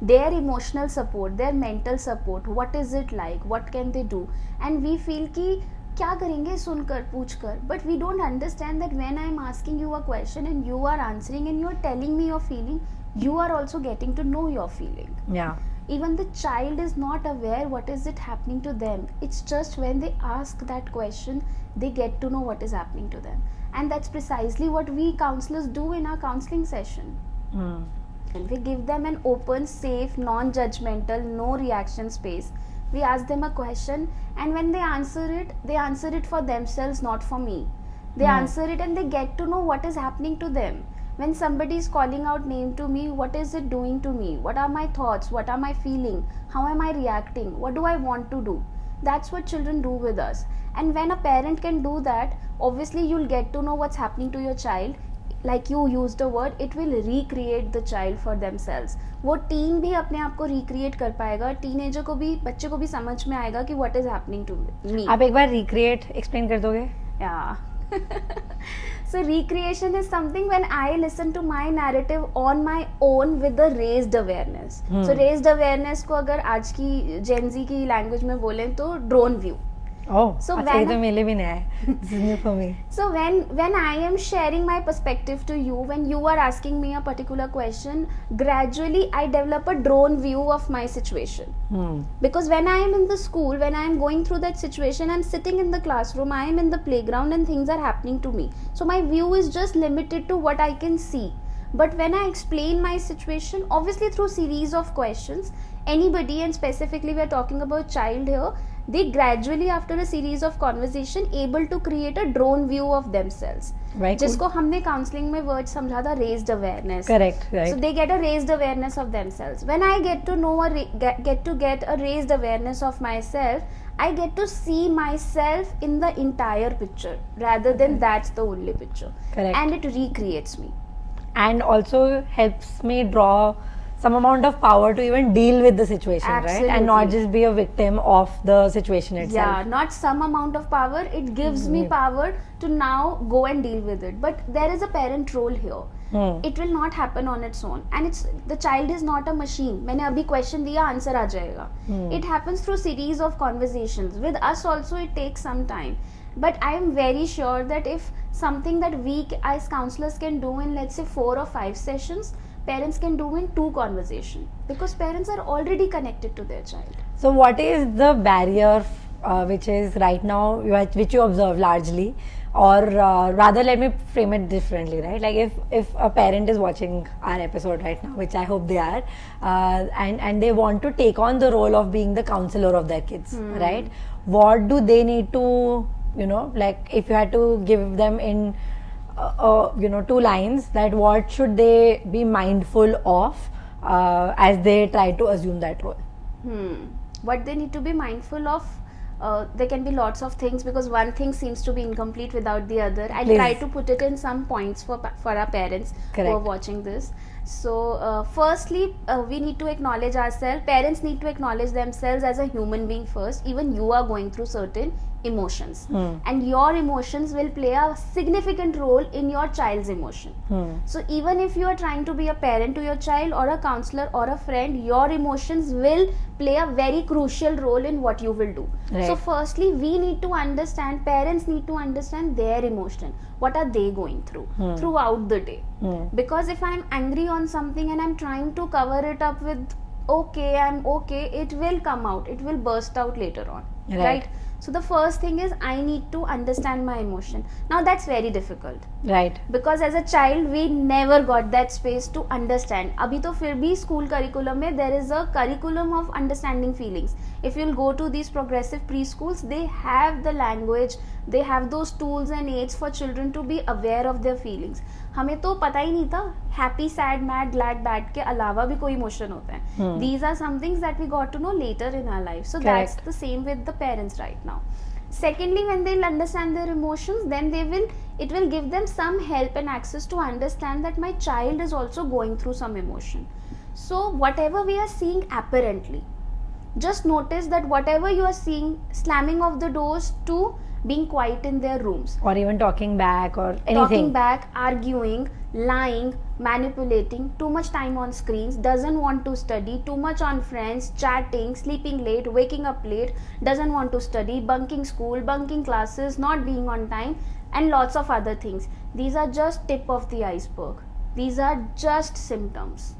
their emotional support, their mental support, what is it like, what can they do. And we feel कि क्या करेंगे सुनकर पूछकर, but we don't understand that when I am asking you a question and you are answering and you are telling me your feeling, you are also getting to know your feeling. Yeah. Even the child is not aware what is it happening to them. It's just when they ask that question, they get to know what is happening to them. And that's precisely what we counselors do in our counseling session. We give them an open, safe, non-judgmental, no reaction space. We ask them a question, and when they answer it for themselves, not for me. They answer it and they get to know what is happening to them. When somebody is calling out name to me, what is it doing to me? What are my thoughts? What am I feeling? How am I reacting? What do I want to do? That's what children do with us. And when a parent can do that, obviously you'll get to know what's happening to your child. Like you used the word, it will recreate the child for themselves. वो teen भी अपने आप को recreate कर पाएगा, teenager को भी, बच्चे को भी समझ में आएगा कि what is happening to me. आप एक बार recreate explain कर दोगे? Yeah. So recreation is something when I listen to my narrative on my own with the raised awareness. So raised awareness को अगर आज की Gen Z की language में बोलें तो drone view. Oh, so अच्छा ये तो मेरे भी नया है. This is new for me. So when I am sharing my perspective to you, when you are asking me a particular question, gradually I develop a drone view of my situation. Because when I am in the school, when I am going through that situation, I'm sitting in the classroom, I am in the playground and things are happening to me. So my view is just limited to what I can see. But when I explain my situation, obviously through series of questions, anybody, and specifically we are talking about child here, they gradually after a series of conversation able to create a drone view of themselves. Right. जिसको हमने counseling में word समझा था raised awareness. Correct, right. So they get a raised awareness of themselves. When I get to know get a raised awareness of myself, I get to see myself in the entire picture rather than that's the only picture. Correct. And it recreates me. And also helps me draw some amount of power to even deal with the situation, Absolutely. right? And not just be a victim of the situation itself. Yeah, not some amount of power. It gives me power to now go and deal with it. But there is a parent role here. It will not happen on its own. And the child is not a machine. मैंने अभी question दिया, answer आ जाएगा. It happens through series of conversations. With us also it takes some time. But I am very sure that if something that we as counselors can do in let's say 4 or 5 sessions, parents can do in 2 conversations, because parents are already connected to their child. So what is the barrier which is right now, which you observe largely, or rather let me frame it differently, right? Like if a parent is watching our episode right now, which I hope they are, and they want to take on the role of being the counselor of their kids, right? What do they need to, like if you had to give them in 2 lines, that what should they be mindful of as they try to assume that role? What they need to be mindful of, there can be lots of things, because one thing seems to be incomplete without the other. I'll try to put it in some points for our parents who are watching this. So firstly, we need to acknowledge ourselves. Parents need to acknowledge themselves as a human being first. Even you are going through certain emotions, and your emotions will play a significant role in your child's emotion. So even if you are trying to be a parent to your child or a counselor or a friend, your emotions will play a very crucial role in what you will do. Right. So firstly, we need to understand, parents need to understand their emotion. What are they going through throughout the day? Because if I'm angry on something and I'm trying to cover it up with okay, I'm okay, it will come out, it will burst out later on, right? So the first thing is I need to understand my emotion. Now that's very difficult, right? Because as a child we never got that space to understand. अभी तो फिर भी school curriculum में there is a curriculum of understanding feelings. If you'll go to these progressive preschools, they have the language, they have those tools and aids for children to be aware of their feelings. हमें तो पता ही नहीं था happy, sad, mad, glad, bad के अलावा भी कोई emotion होता है. These are some things that we got to know later in our life. So that's the same with the parents right now. Secondly, when they'll understand their emotions, then it will give them some help and access to understand that my child is also going through some emotion. So whatever we are seeing apparently, just notice that whatever you are seeing, slamming of the doors to being quiet in their rooms, or even talking back or anything, talking back, arguing, lying, manipulating, too much time on screens, doesn't want to study, too much on friends, chatting, sleeping late, waking up late, doesn't want to study, bunking school, bunking classes, not being on time, and lots of other things. These are just tip of the iceberg. These are just symptoms.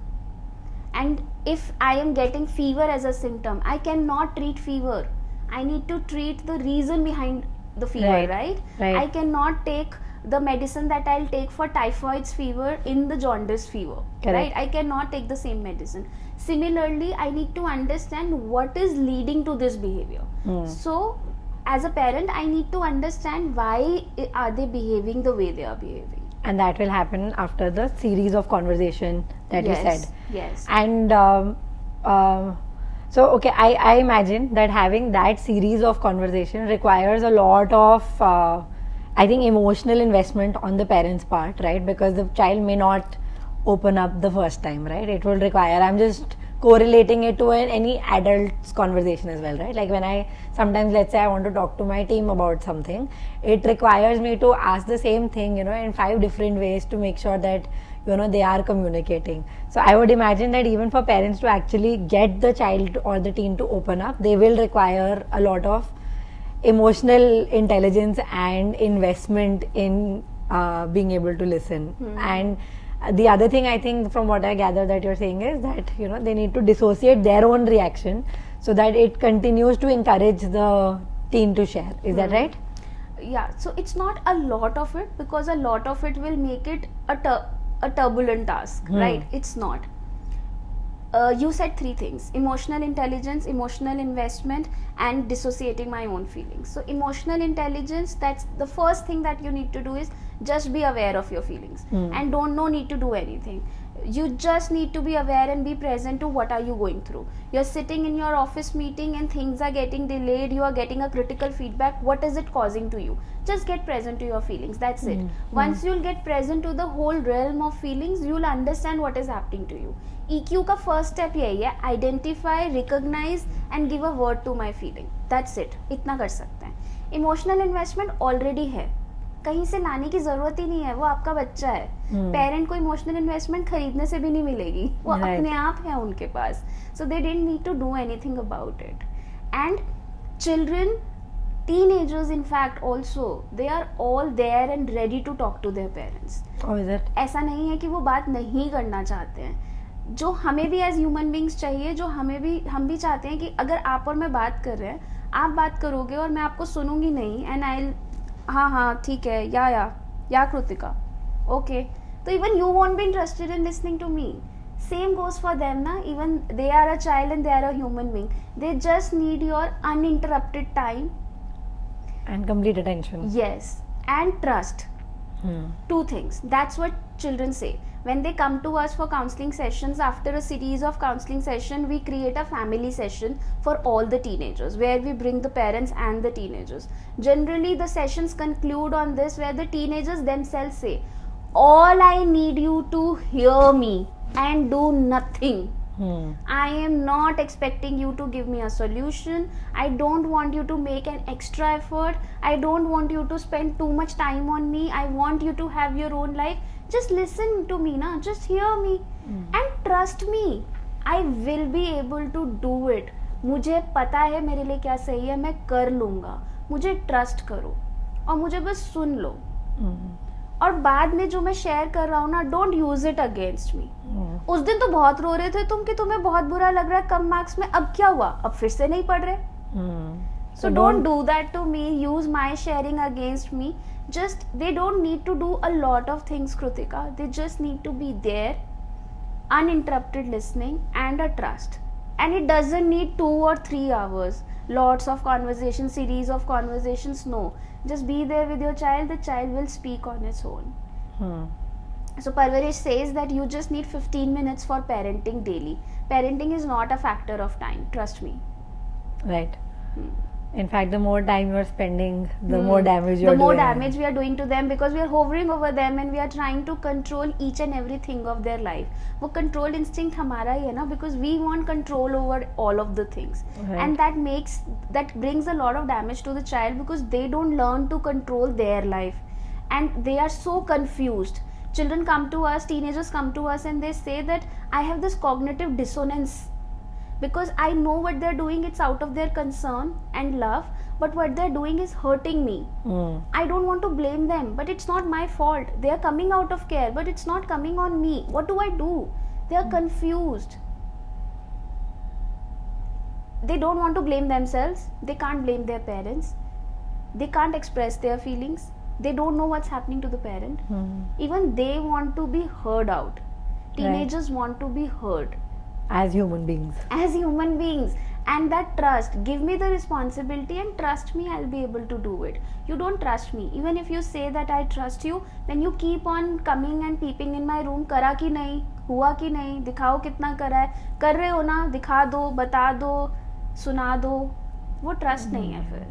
And if I am getting fever as a symptom, I cannot treat fever. I need to treat the reason behind the fever, right? Right. I cannot take the medicine that I'll take for typhoid fever in the jaundice fever. Correct. Right? I cannot take the same medicine. Similarly, I need to understand what is leading to this behavior. So, as a parent, I need to understand why are they behaving the way they are behaving. And that will happen after the series of conversation that you said. Yes. And so, okay, I imagine that having that series of conversation requires a lot of, I think, emotional investment on the parents' part, right? Because the child may not open up the first time, right? It will require, I'm just correlating it to any adult's conversation as well, right? Like when I sometimes, let's say I want to talk to my team about something, it requires me to ask the same thing, in 5 different ways to make sure that, they are communicating. So I would imagine that even for parents to actually get the child or the teen to open up, they will require a lot of emotional intelligence and investment in being able to listen. And the other thing I think from what I gather that you're saying is that they need to dissociate their own reaction so that it continues to encourage the teen to share. Is that right? Yeah, so it's not a lot of it, because a lot of it will make it a turbulent task, right? It's not. You said 3 things: emotional intelligence, emotional investment, and dissociating my own feelings. So emotional intelligence, that's the first thing that you need to do, is just be aware of your feelings and no need to do anything. You just need to be aware and be present to what are you going through. You're sitting in your office meeting and things are getting delayed, you are getting a critical feedback. What is it causing to you? Just get present to your feelings. That's it. Once you'll get present to the whole realm of feelings, you'll understand what is happening to you. EQ का first step यही है, identify, recognize and give a word to my feeling. That's it. इतना कर सकते हैं. Emotional investment already है, कहीं से लाने की जरूरत ही नहीं है, वो आपका बच्चा है. पेरेंट को इमोशनल इन्वेस्टमेंट खरीदने से भी नहीं मिलेगी, वो अपने आप है उनके पास. So they didn't need to do anything about it. And children, teenagers in fact also, they are all there and ready to talk to their parents. Oh, is it? ऐसा नहीं है कि वो बात नहीं करना चाहते हैं. जो हमें भी एज ह्यूमन बींग्स चाहिए, जो हम भी चाहते हैं कि अगर आप और मैं बात कर रहे हैं, आप बात करोगे और मैं आपको सुनूंगी नहीं, एंड आई हाँ ठीक है, या कृतिका, ओके, तो even you won't be interested in listening to me. Same goes for them, na? Even they are a child and they are a human being. They just need your uninterrupted time and complete attention. Yes, and trust. 2 things. That's what children say. When they come to us for counseling sessions, after a series of counseling sessions, we create a family session for all the teenagers, where we bring the parents and the teenagers. Generally, the sessions conclude on this, where the teenagers themselves say, all I need you to hear me and do nothing. I am not expecting you to give me a solution. I don't want you to make an extra effort. I don't want you to spend too much time on me. I want you to have your own life. Just listen to me, na? Just hear me and trust me. I will be able to do it. मुझे पता है मेरे लिए क्या सही है, मैं कर लूँगा. मुझे ट्रस्ट करो और मुझे बस सुन लो. और बाद में जो मैं शेयर कर रहा हूँ ना, don't use it against me. उस दिन तो बहुत रो रहे थे तुम कि तुम्हें बहुत बुरा लग रहा है कम मार्क्स में, अब क्या हुआ, अब फिर से नहीं पढ़ रहे. So don't do that to me. Use my sharing against me. Just, they don't need to do a lot of things, Krutika. They just need to be there, uninterrupted listening and a trust. And it doesn't need 2 or 3 hours, lots of conversation, series of conversations. No, just be there with your child. The child will speak on its own. So Parvarish says that you just need 15 minutes for parenting daily. Parenting is not a factor of time, trust me. Right. In fact, the more time you are spending, the more damage you are doing. The more damage we are doing to them, because we are hovering over them and we are trying to control each and everything of their life. वो control instinct हमारा ही है ना, because we want control over all of the things. Right. And that brings a lot of damage to the child, because they don't learn to control their life and they are so confused. Children come to us, teenagers come to us and they say that I have this cognitive dissonance. Because I know what they're doing, it's out of their concern and love, but what they're doing is hurting me. I don't want to blame them, but it's not my fault. They are coming out of care, but it's not coming on me. What do I do? They are confused. They don't want to blame themselves. They can't blame their parents. They can't express their feelings. they don't know what's happening to the parent. Hmm. Even they want to be heard out. Teenagers want to be heard As human beings. as human beings. And that trust, give me the responsibility and trust me, I'll be able to do it. You don't trust me, even if you say that I trust you, then you keep on coming and peeping in my room. करा कि नहीं, हुआ कि नहीं, दिखाओ कितना करा है, कर रहे हो ना, दिखा दो, बता दो, सुना दो. वो trust नहीं है फिर.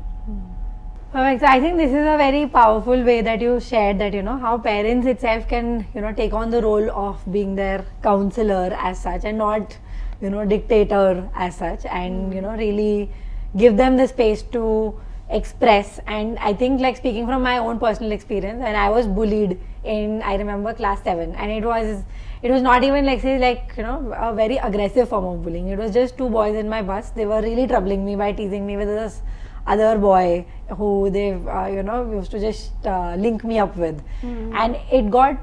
Perfect. So I think this is a very powerful way that you shared that, you know, how parents itself can, you know, take on the role of being their counselor as such and not, you know, dictator as such, and, you know, really give them the space to express. And I think, like, speaking from my own personal experience, and I was bullied in, I remember, class 7, and it was not even like, say, like, you know, a very aggressive form of bullying. It was just two boys in my bus. They were really troubling me by teasing me with this other boy who they you know, used to just link me up with. And it got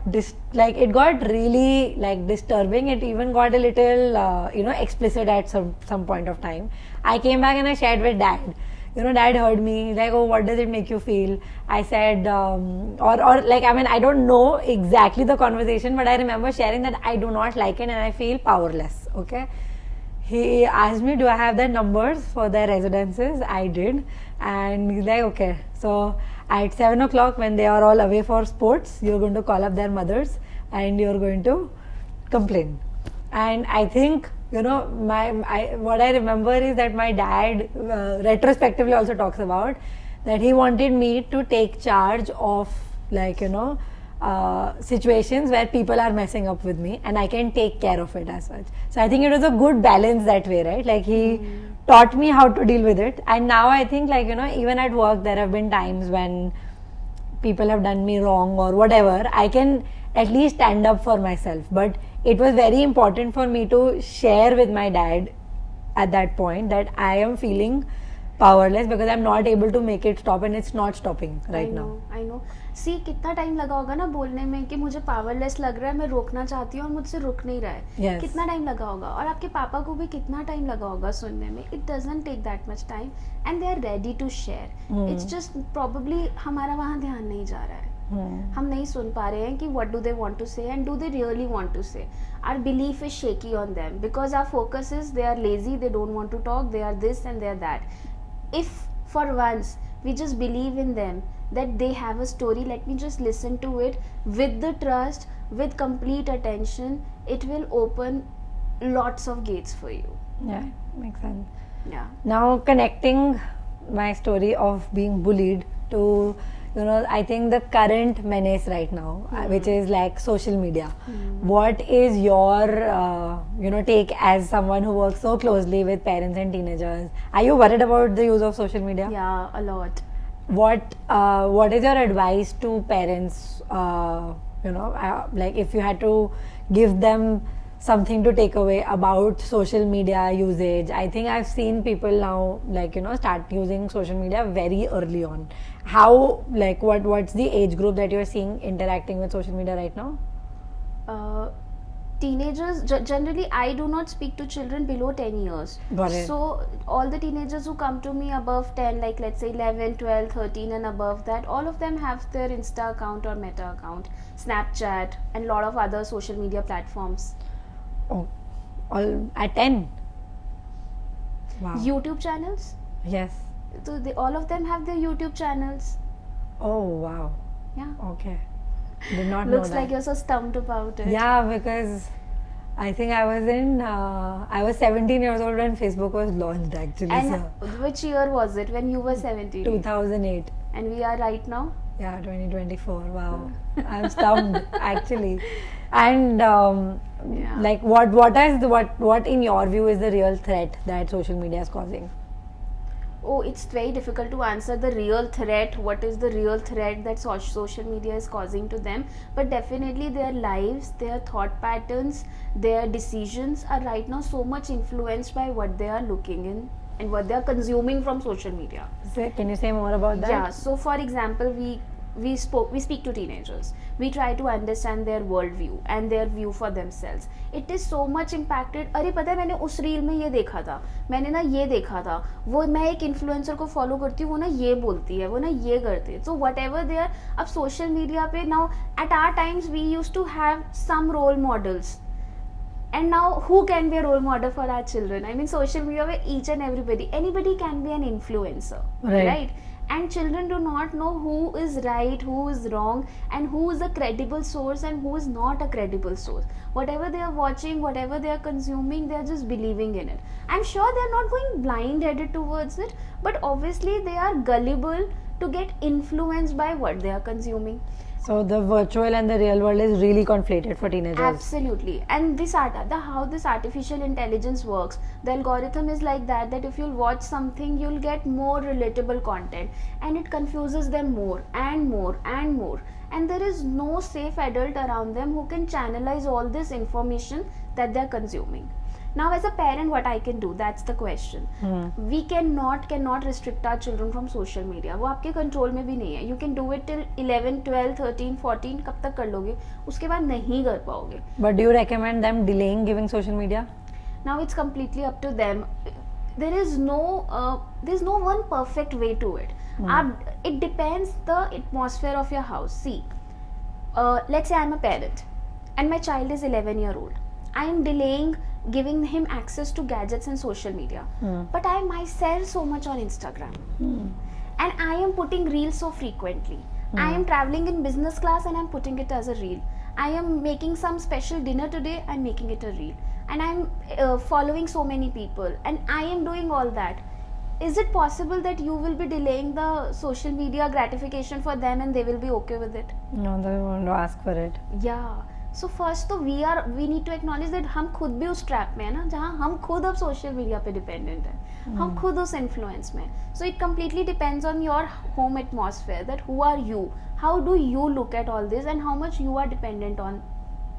it got really, like, disturbing. It even got a little you know, explicit at some point of time. I came back and I shared with dad. You know, dad heard me, like, oh, what does it make you feel? I said, or like, I mean, I don't know exactly the conversation, but I remember sharing that I do not like it and I feel powerless. Okay. He asked me, do I have their numbers for their residences? I did. And he's like, okay. So at 7 o'clock, when they are all away for sports, you're going to call up their mothers and you're going to complain. And I think, you know, what I remember is that my dad retrospectively also talks about that he wanted me to take charge of, like, you know, situations where people are messing up with me and I can take care of it as such. So I think it was a good balance that way, right? Like, he taught me how to deal with it. And now I think, like, you know, even at work there have been times when people have done me wrong or whatever, I can at least stand up for myself. But it was very important for me to share with my dad at that point that I am feeling powerless because I'm not able to make it stop, and it's not stopping right now. I know. See, कितना time लगा होगा ना बोलने में कि मुझे powerless लग रहा है, मैं रोकना चाहती हूँ और मुझसे रुक नहीं रहा है. Yes. कितना टाइम लगा होगा, और आपके पापा को भी कितना टाइम लगा होगा सुनने में. It doesn't take that much time and they are ready to share. It's just probably हमारा वहाँ ध्यान नहीं जा रहा है. हम नहीं सुन पा रहे हैं कि what do they want to say and do they really want to say. Our belief is shaky on them because our focus is they are lazy, they don't want to talk, they are this and they are that. If for once we just believe in them that they have a story, let me just listen to it with the trust, with complete attention, it will open lots of gates for you. Yeah, makes sense. Yeah. Now, connecting my story of being bullied to, you know, I think the current menace right now, which is like social media. What is your, you know, take as someone who works so closely with parents and teenagers? Are you worried about the use of social media? Yeah, a lot. What is your advice to parents? You know, like, if you had to give them something to take away about social media usage. I think I've seen people now, like, you know, start using social media very early on. How, like, what's the age group that you're seeing interacting with social media right now? Teenagers, generally I do not speak to children below 10 years. Got it. So all the teenagers who come to me above 10, like let's say 11, 12, 13 and above that, all of them have their Insta account or Meta account, Snapchat and a lot of other social media platforms. Oh, all at 10? Wow. YouTube channels. Yes. So all of them have their YouTube channels. Oh, wow. Yeah. Okay. Did not know Looks that. like you're so stumped about it. Yeah, because I think I was 17 years old when Facebook was launched, actually. And So which year was it when you were 17? 2008. And we are right now? Yeah, 2024. Wow. I'm stumped, actually. And Yeah. like, what in your view is the real threat that social media is causing? Oh, it's very difficult to answer the real threat. What is the real threat that social media is causing to them? But definitely their lives, their thought patterns, their decisions are right now so much influenced by what they are looking in and what they are consuming from social media. So, can you say more about that? Yeah, so for example, we speak to teenagers, we try to understand their worldview and their view for themselves. It is so much impacted. अरे पता है मैंने उस reel में ये देखा था, मैंने ना ये देखा था, वो मैं एक इन्फ्लुएंसर को फॉलो करती हूँ, वो ना ये बोलती है, वो ना ये करते हैं. So whatever they are, अब सोशल मीडिया पे now at our times we used to have some role models. And now who can be a role model for our children? I mean, social media where each and anybody can be an influencer, right? And children do not know who is right, who is wrong, and who is a credible source and who is not a credible source. Whatever they are watching, whatever they are consuming, they are just believing in it. I'm sure they are not going blind-headed towards it, but obviously they are gullible to get influenced by what they are consuming. So the virtual and the real world is really conflated for teenagers. Absolutely. And this how this artificial intelligence works, the algorithm is like that if you'll watch something, you'll get more relatable content, and it confuses them more and more and more, and there is no safe adult around them who can channelize all this information that they're consuming. Now as a parent, what I can do, that's the question. We cannot restrict our children from social media. वो आपके control में भी नहीं है. You can do it till 11, 12, 13, 14. कब तक कर लोगे? उसके बाद नहीं कर पाओगे. But do you recommend them delaying giving social media? Now it's completely up to them. There's no one perfect way to it. It depends the atmosphere of your house. See, let's say I'm a parent and my child is 11-year-old. I'm delaying giving him access to gadgets and social media, but I myself so much on Instagram, and I am putting reels so frequently. I am traveling in business class and I'm putting it as a reel. I am making some special dinner today, I'm making it a reel, and I'm following so many people, and I am doing all that. Is it possible that you will be delaying the social media gratification for them and they will be okay with it? No, they won't ask for it. Yeah. So first तो we need to acknowledge that हम खुद भी उस trap में है ना, जहाँ हम खुद अब सोशल मीडिया पे डिपेंडेंट है, हम खुद उस इन्फ्लुएंस में. So it completely depends on your home atmosphere, that who are you, how do you look at all this, and how much you are dependent on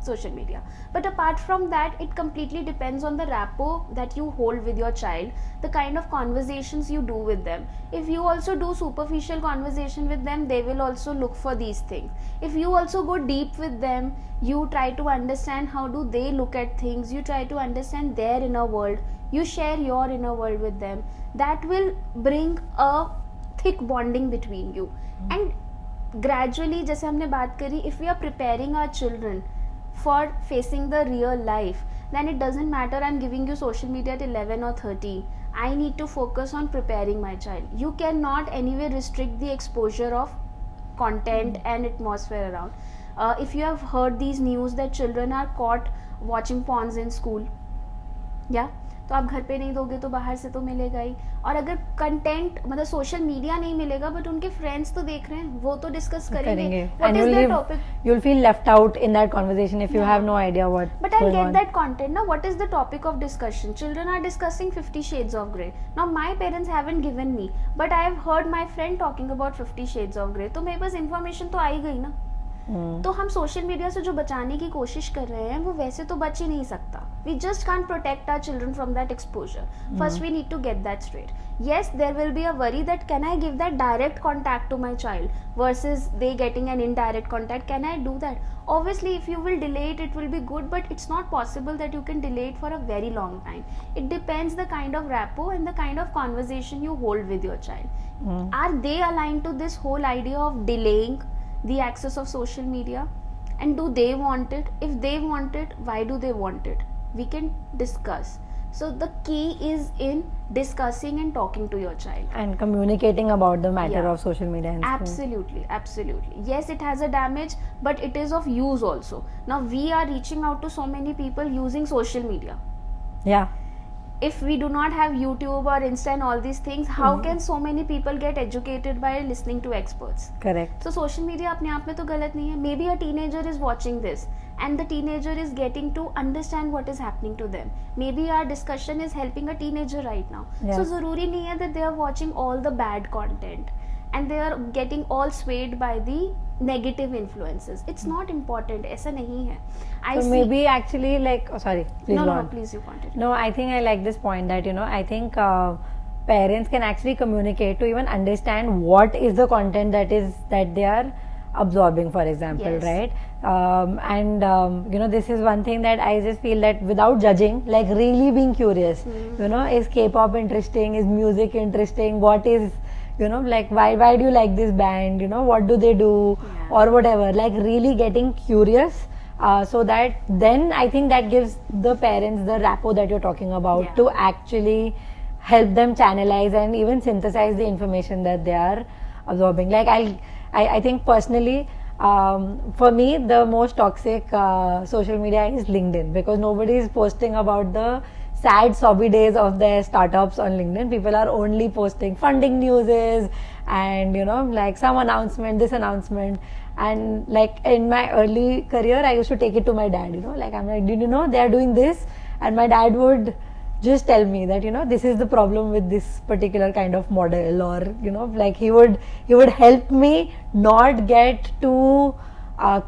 social media. But apart from that, it completely depends on the rapport that you hold with your child, the kind of conversations you do with them. If you also do superficial conversation with them, they will also look for these things. If you also go deep with them, you try to understand how do they look at things, you try to understand their inner world, you share your inner world with them, that will bring a thick bonding between you. And gradually, जैसे हमने बात करी, if we are preparing our children for facing the real life, then it doesn't matter I'm giving you social media at 11 or 13. I need to focus on preparing my child. You cannot anyway restrict the exposure of content and atmosphere around. If you have heard these news that children are caught watching porns in school, yeah, तो आप घर पे नहीं दोगे तो बाहर से तो मिलेगा ही. और अगर कंटेंट मतलब सोशल मीडिया नहीं मिलेगा बट उनके फ्रेंड्स तो देख रहे हैं, वो तो डिस्कस करेंगे. And you'll feel left out in that conversation if you have no idea what. But I'll get that content. Now what is the topic of discussion? Children are discussing 50 Shades of Grey. Now my parents haven't given me, but I have heard my friend talking about 50 Shades of Grey. तो मेरे पास information तो आई गई ना. तो हम social media से जो बचाने की कोशिश कर रहे हैं वो वैसे तो बच ही नहीं सकता. We just can't protect our children from that exposure. First we need to get that straight. Yes, there will be a worry that can I give that direct contact to my child versus they getting an indirect contact. Can I do that? Obviously if you will delay it, it will be good, but it's not possible that you can delay it for a very long time. It depends the kind of rapport and the kind of conversation you hold with your child. Are they aligned to this whole idea of delaying the access of social media, and do they want it? If they want it, why do they want it? We can discuss. So the key is in discussing and talking to your child and communicating about the matter of social media. Absolutely. Yes, it has a damage, but it is of use also. Now we are reaching out to so many people using social media. Yeah. If we do not have YouTube or Insta and all these things, how can so many people get educated by listening to experts? Correct. So social media अपने आप में तो गलत नहीं है. Maybe a teenager is watching this and the teenager is getting to understand what is happening to them. Maybe our discussion is helping a teenager right now. Yes. So ज़रूरी नहीं है that they are watching all the bad content and they are getting all swayed by the negative influences. It's not important. ऐसा नहीं है. So maybe actually like, oh sorry, please no, go on. please you continue. No, I think I like this point that I think parents can actually communicate to even understand what is the content that they are absorbing, for example, Yes. right? This is one thing that I just feel that without judging, like really being curious, is K-pop interesting? Is music interesting? What is, like why do you like this band? What do they do? Yeah. Or whatever, like really getting curious. So that then I think that gives the parents the rapport that you're talking about Yeah. to actually help them channelize and even synthesize the information that they are absorbing. Like I think personally, for me, the most toxic social media is LinkedIn, because nobody is posting about the sad sobby days of their startups on LinkedIn. People are only posting funding news and like some announcement, this announcement. And like in my early career, I used to take it to my dad, like I'm like, did you know they are doing this? And my dad would just tell me that this is the problem with this particular kind of model, or like he would help me not get too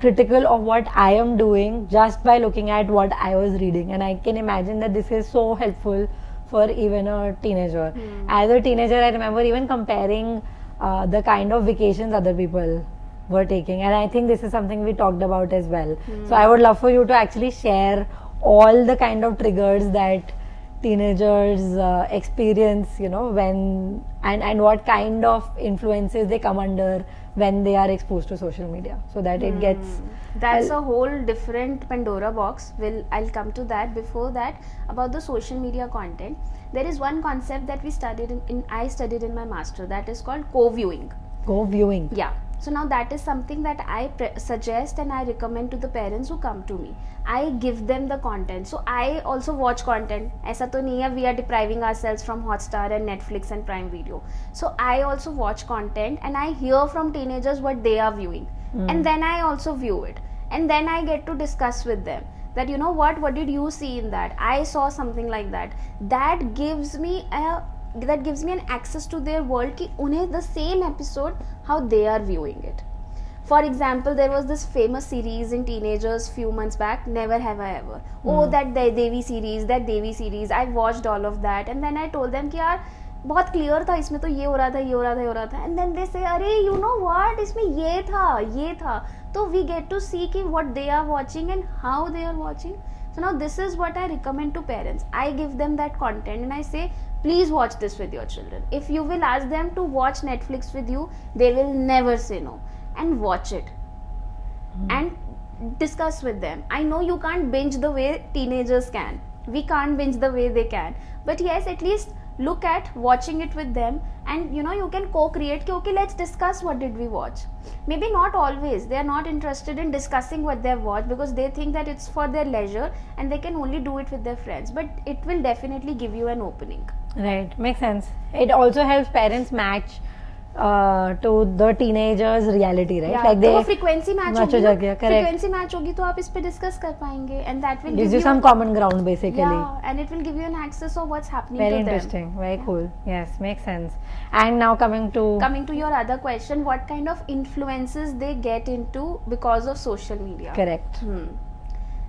critical of what I am doing just by looking at what I was reading. And I can imagine that this is so helpful for even a teenager. As a teenager, I remember even comparing the kind of vacations other people were taking, and I think this is something we talked about as well. So I would love for you to actually share all the kind of triggers that teenagers experience, when and what kind of influences they come under when they are exposed to social media, so that it gets. That's a whole different Pandora box. I'll come to that. Before that, about the social media content, there is one concept that I studied in my master, that is called co-viewing. Co-viewing. Yeah. So now that is something that I suggest and I recommend to the parents who come to me. I give them the content. So I also watch content. ऐसा तो नहीं है we are depriving ourselves from Hotstar and Netflix and Prime Video. So I also watch content and I hear from teenagers what they are viewing. And then I also view it. And then I get to discuss with them that what did you see in that? I saw something like that. That gives me an access to their world ki unhe the same episode how they are viewing it. For example, there was this famous series in teenagers few months back, Never Have I Ever. Oh, that Devi series, I watched all of that, and then I told them कि यार बहुत clear था, इसमें तो ये हो रहा था, and then they say अरे you know what, इसमें ये था. So we get to see कि what they are watching and how they are watching. So now this is what I recommend to parents. I give them that content and I say, please watch this with your children. If you will ask them to watch Netflix with you, they will never say no. And watch it. And discuss with them. I know you can't binge the way teenagers can. We can't binge the way they can. But yes, at least look at watching it with them, and you can co-create. Okay, let's discuss what did we watch. Maybe not always. They are not interested in discussing what they have watched because they think that it's for their leisure and they can only do it with their friends. But it will definitely give you an opening. Right, makes sense. It also helps parents match to the teenagers' reality, right? Yeah, Like they तो frequency match match होगी हो ना, जाएगी, correct. frequency match होगी तो आप इस पे discuss कर पाएंगे, and that will gives give you some common ground basically. yeah, and it will give you an access of what's happening Very to them. interesting, very cool. Yes, makes sense. And now coming to your other question, what kind of influences they get into because of social media? correct.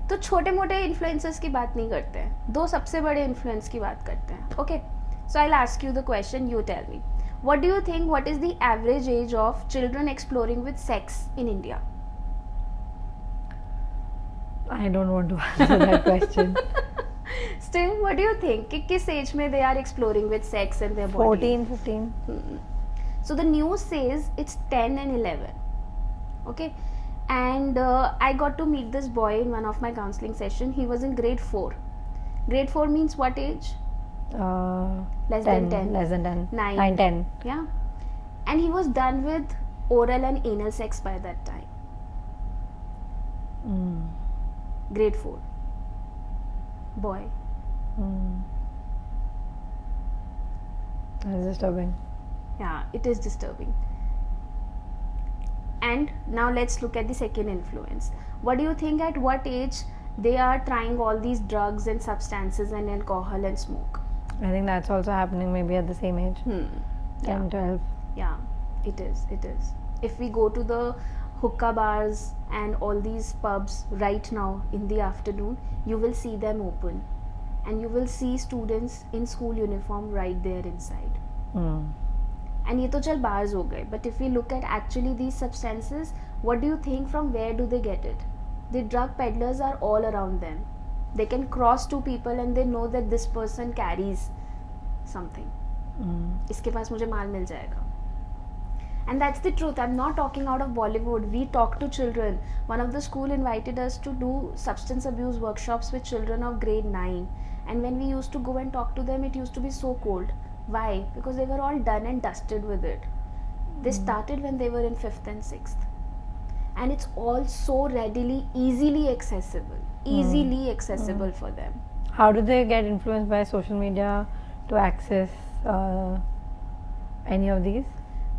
तो छोटे मोटे influencers की बात नहीं करते हैं, दो सबसे बड़े इन्फ्लुएंस की बात करते हैं. Okay, so I will ask you the question, you tell me, what do you think, what is the average age of children exploring with sex in India? I don't want to answer that question. Still, what do you think कि किस age में they are exploring with sex and their body? 14, 15. So the news says it's 10 and 11. Okay, and I got to meet this boy in one of my counseling session. He was in grade 4. Grade 4 means what age? Less than 10. Less than 10. 9. 9, 10. Yeah, and he was done with oral and anal sex by that time. Grade 4 boy. That's disturbing. Yeah, it is disturbing. And now let's look at the second influence. What do you think, at what age they are trying all these drugs and substances and alcohol and smoke? I think that's also happening maybe at the same age. 10, 12. Yeah, it is. If we go to the hookah bars and all these pubs right now in the afternoon, you will see them open and you will see students in school uniform right there inside. And ये तो चल bars हो गए, but if we look at actually these substances, what do you think, from where do they get it? The drug peddlers are all around them. They can cross two people and they know that this person carries something. इसके पास मुझे माल मिल जाएगा. And that's the truth. I'm not talking out of Bollywood. We talk to children. One of the school invited us to do substance abuse workshops with children of grade 9. And when we used to go and talk to them, it used to be so cold. Why? Because they were all done and dusted with it. They started when they were in 5th and 6th. And it's all so readily, easily accessible for them. How do they get influenced by social media to access any of these?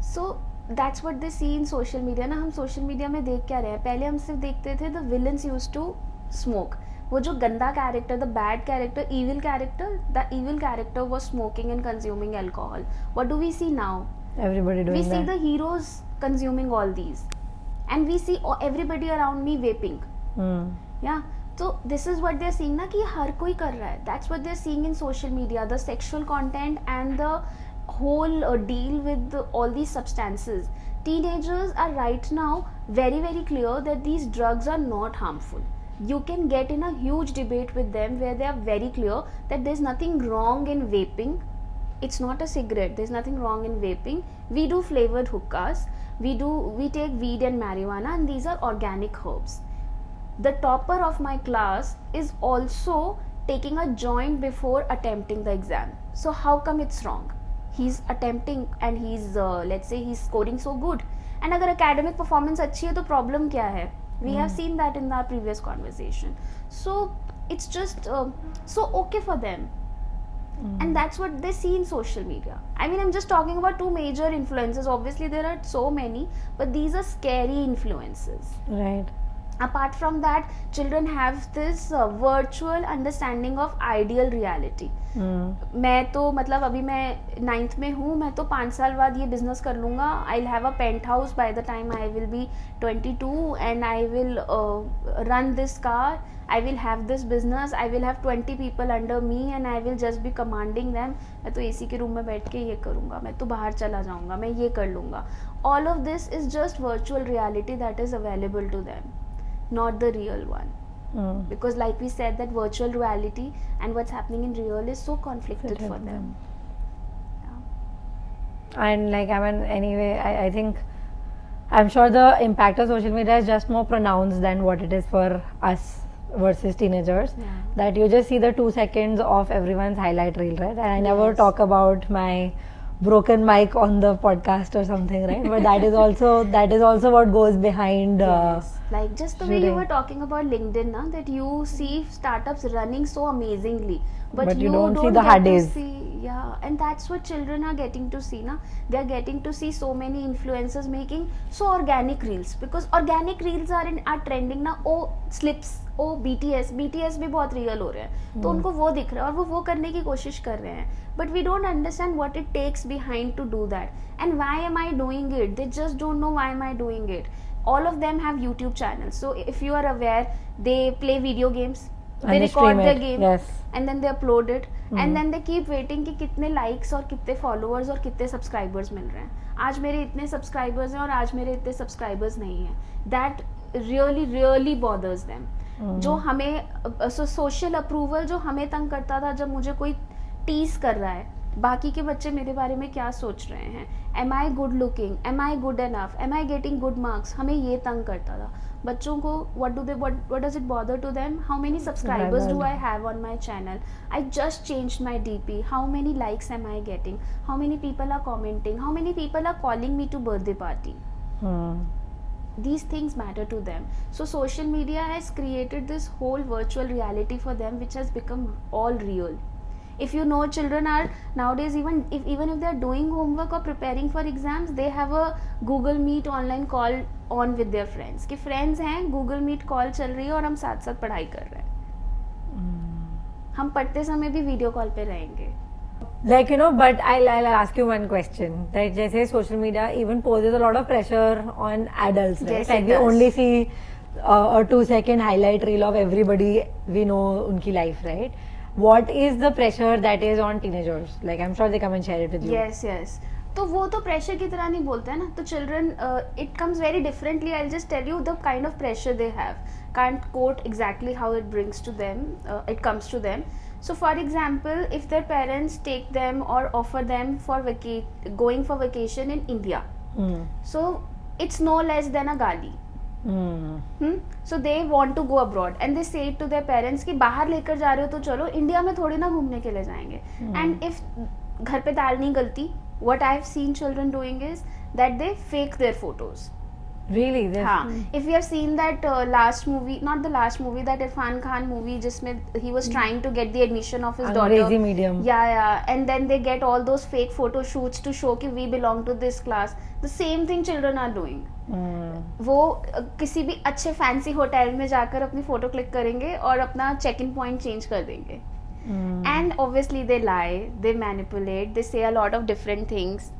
So that's what they see in social media. ना हम social media में देख क्या रहे हैं? पहले हम सिर्फ देखते थे the villains used to smoke. वो जो गंदा character, the bad character, the evil character was smoking and consuming alcohol. What do we see now? Everybody doing We that. see the heroes consuming all these, and we see everybody around me vaping. Yeah. So this is what they're seeing ना कि हर कोई कर रहा है. That's what they're seeing in social media. The sexual content and the whole deal with all these substances. Teenagers are right now very, very clear that these drugs are not harmful. You can get in a huge debate with them where they are very clear that there's nothing wrong in vaping. It's not a cigarette. There's nothing wrong in vaping. We do flavored hookahs. We take weed and marijuana, and these are organic herbs. The topper of my class is also taking a joint before attempting the exam. So how come it's wrong? He's attempting and he's let's say he's scoring so good. And अगर academic performance अच्छी है तो problem क्या है? We have seen that in our previous conversation. So it's just so okay for them. And that's what they see in social media. I mean, I'm just talking about two major influences. Obviously there are so many, but these are scary influences. Right. Apart from that, children have this virtual understanding of ideal reality. मैं तो मतलब अभी मैं 9th में हूँ, मैं तो 5 साल बाद ये बिजनेस कर लूँगा. I'll have a penthouse by the time I will be 22 and I will run this car. I will have this business. I will have 20 people under me and I will just be commanding them. मैं तो AC के room में बैठ के ये करूँगा, मैं तो बाहर चला जाऊँगा, मैं ये कर लूँगा. All of this is just virtual reality that is available to them, not the real one. Because like we said, that virtual reality and what's happening in real is so conflicted for them. And like, I mean, anyway, I think I'm sure the impact of social media is just more pronounced than what it is for us versus teenagers. That you just see the 2 seconds of everyone's highlight reel, right? And I never talk about my broken mic on the podcast or something, right? But that is also what goes behind. Like just the way you were talking about LinkedIn, na, that you see startups running so amazingly, but you don't see the hard days. Yeah, and that's what children are getting to see, na. They are getting to see so many influencers making so organic reels, because organic reels are trending na. Oh, slips, oh BTS भी बहुत real हो रहे हैं, तो उनको वो दिख रहा है और वो करने की कोशिश कर रहे हैं. But we don't understand what it takes behind to do that, and why am I doing it? They just don't know why am I doing it. All of them have YouTube channels, so if you are aware, they play video games, they record their game, and then they upload it, and then they keep waiting कि कितने likes और कितने followers और कितने subscribers मिल रहे हैं. आज मेरे इतने subscribers हैं और आज मेरे इतने subscribers नहीं हैं. That really bothers them. जो हमें social approval जो हमें तंग करता था, जब मुझे कोई टीज कर रहा है, बाकी के बच्चे मेरे बारे में क्या सोच रहे हैं, am I good looking, am I good enough, am I getting good marks, हमें ये तंग करता था. बच्चों को what does it bother to them? How many subscribers do I have on my channel? I just changed my DP. How many likes am I getting? How many people are commenting? How many people are calling me to birthday party? These things matter to them. So social media has created this whole virtual reality for them, which has become all real. If you know, children are nowadays, even if they are doing homework or preparing for exams, they have a Google Meet online call on with their friends. कि friends हैं, Google Meet call चल रही है और हम साथ साथ पढ़ाई कर रहे हैं. हम पढ़ते समय भी वीडियो कॉल पे रहेंगे. Like, you know, but I'll ask you one question. That जैसे social media even poses a lot of pressure on adults, right? Yes, like we only see a 2-second highlight reel of everybody we know उनकी life, right? what is the pressure that is on teenagers? Like, I'm sure they come and share it with you. Yes. तो वो तो pressure की तरह नहीं बोलते हैं ना, तो children it comes very differently. I just tell you the kind of pressure they have. Can't quote exactly how it brings to them, it comes to them. So for example, if their parents take them or offer them for going for vacation in India, so it's no less than a gali. So they want to go abroad and they say to their parents कि बाहर लेकर जा रहे हो तो चलो, India में थोड़ी ना घूमने के लिए जाएंगे. And if घर पे दाल नहीं गलती, what I've seen children doing is that they fake their photos. Really? हाँ, if you have seen that last movie, not the last movie, that Irfan Khan movie जिसमें he was trying to get the admission of his daughter. Angrezi medium. Yeah, and then they get all those fake photo shoots to show कि we belong to this class. The same thing children are doing. वो किसी भी अच्छे fancy hotel में जाकर अपनी photo click करेंगे और अपना चेक इन पॉइंट चेंज कर देंगे. And obviously they lie, they manipulate, they say a lot of different things.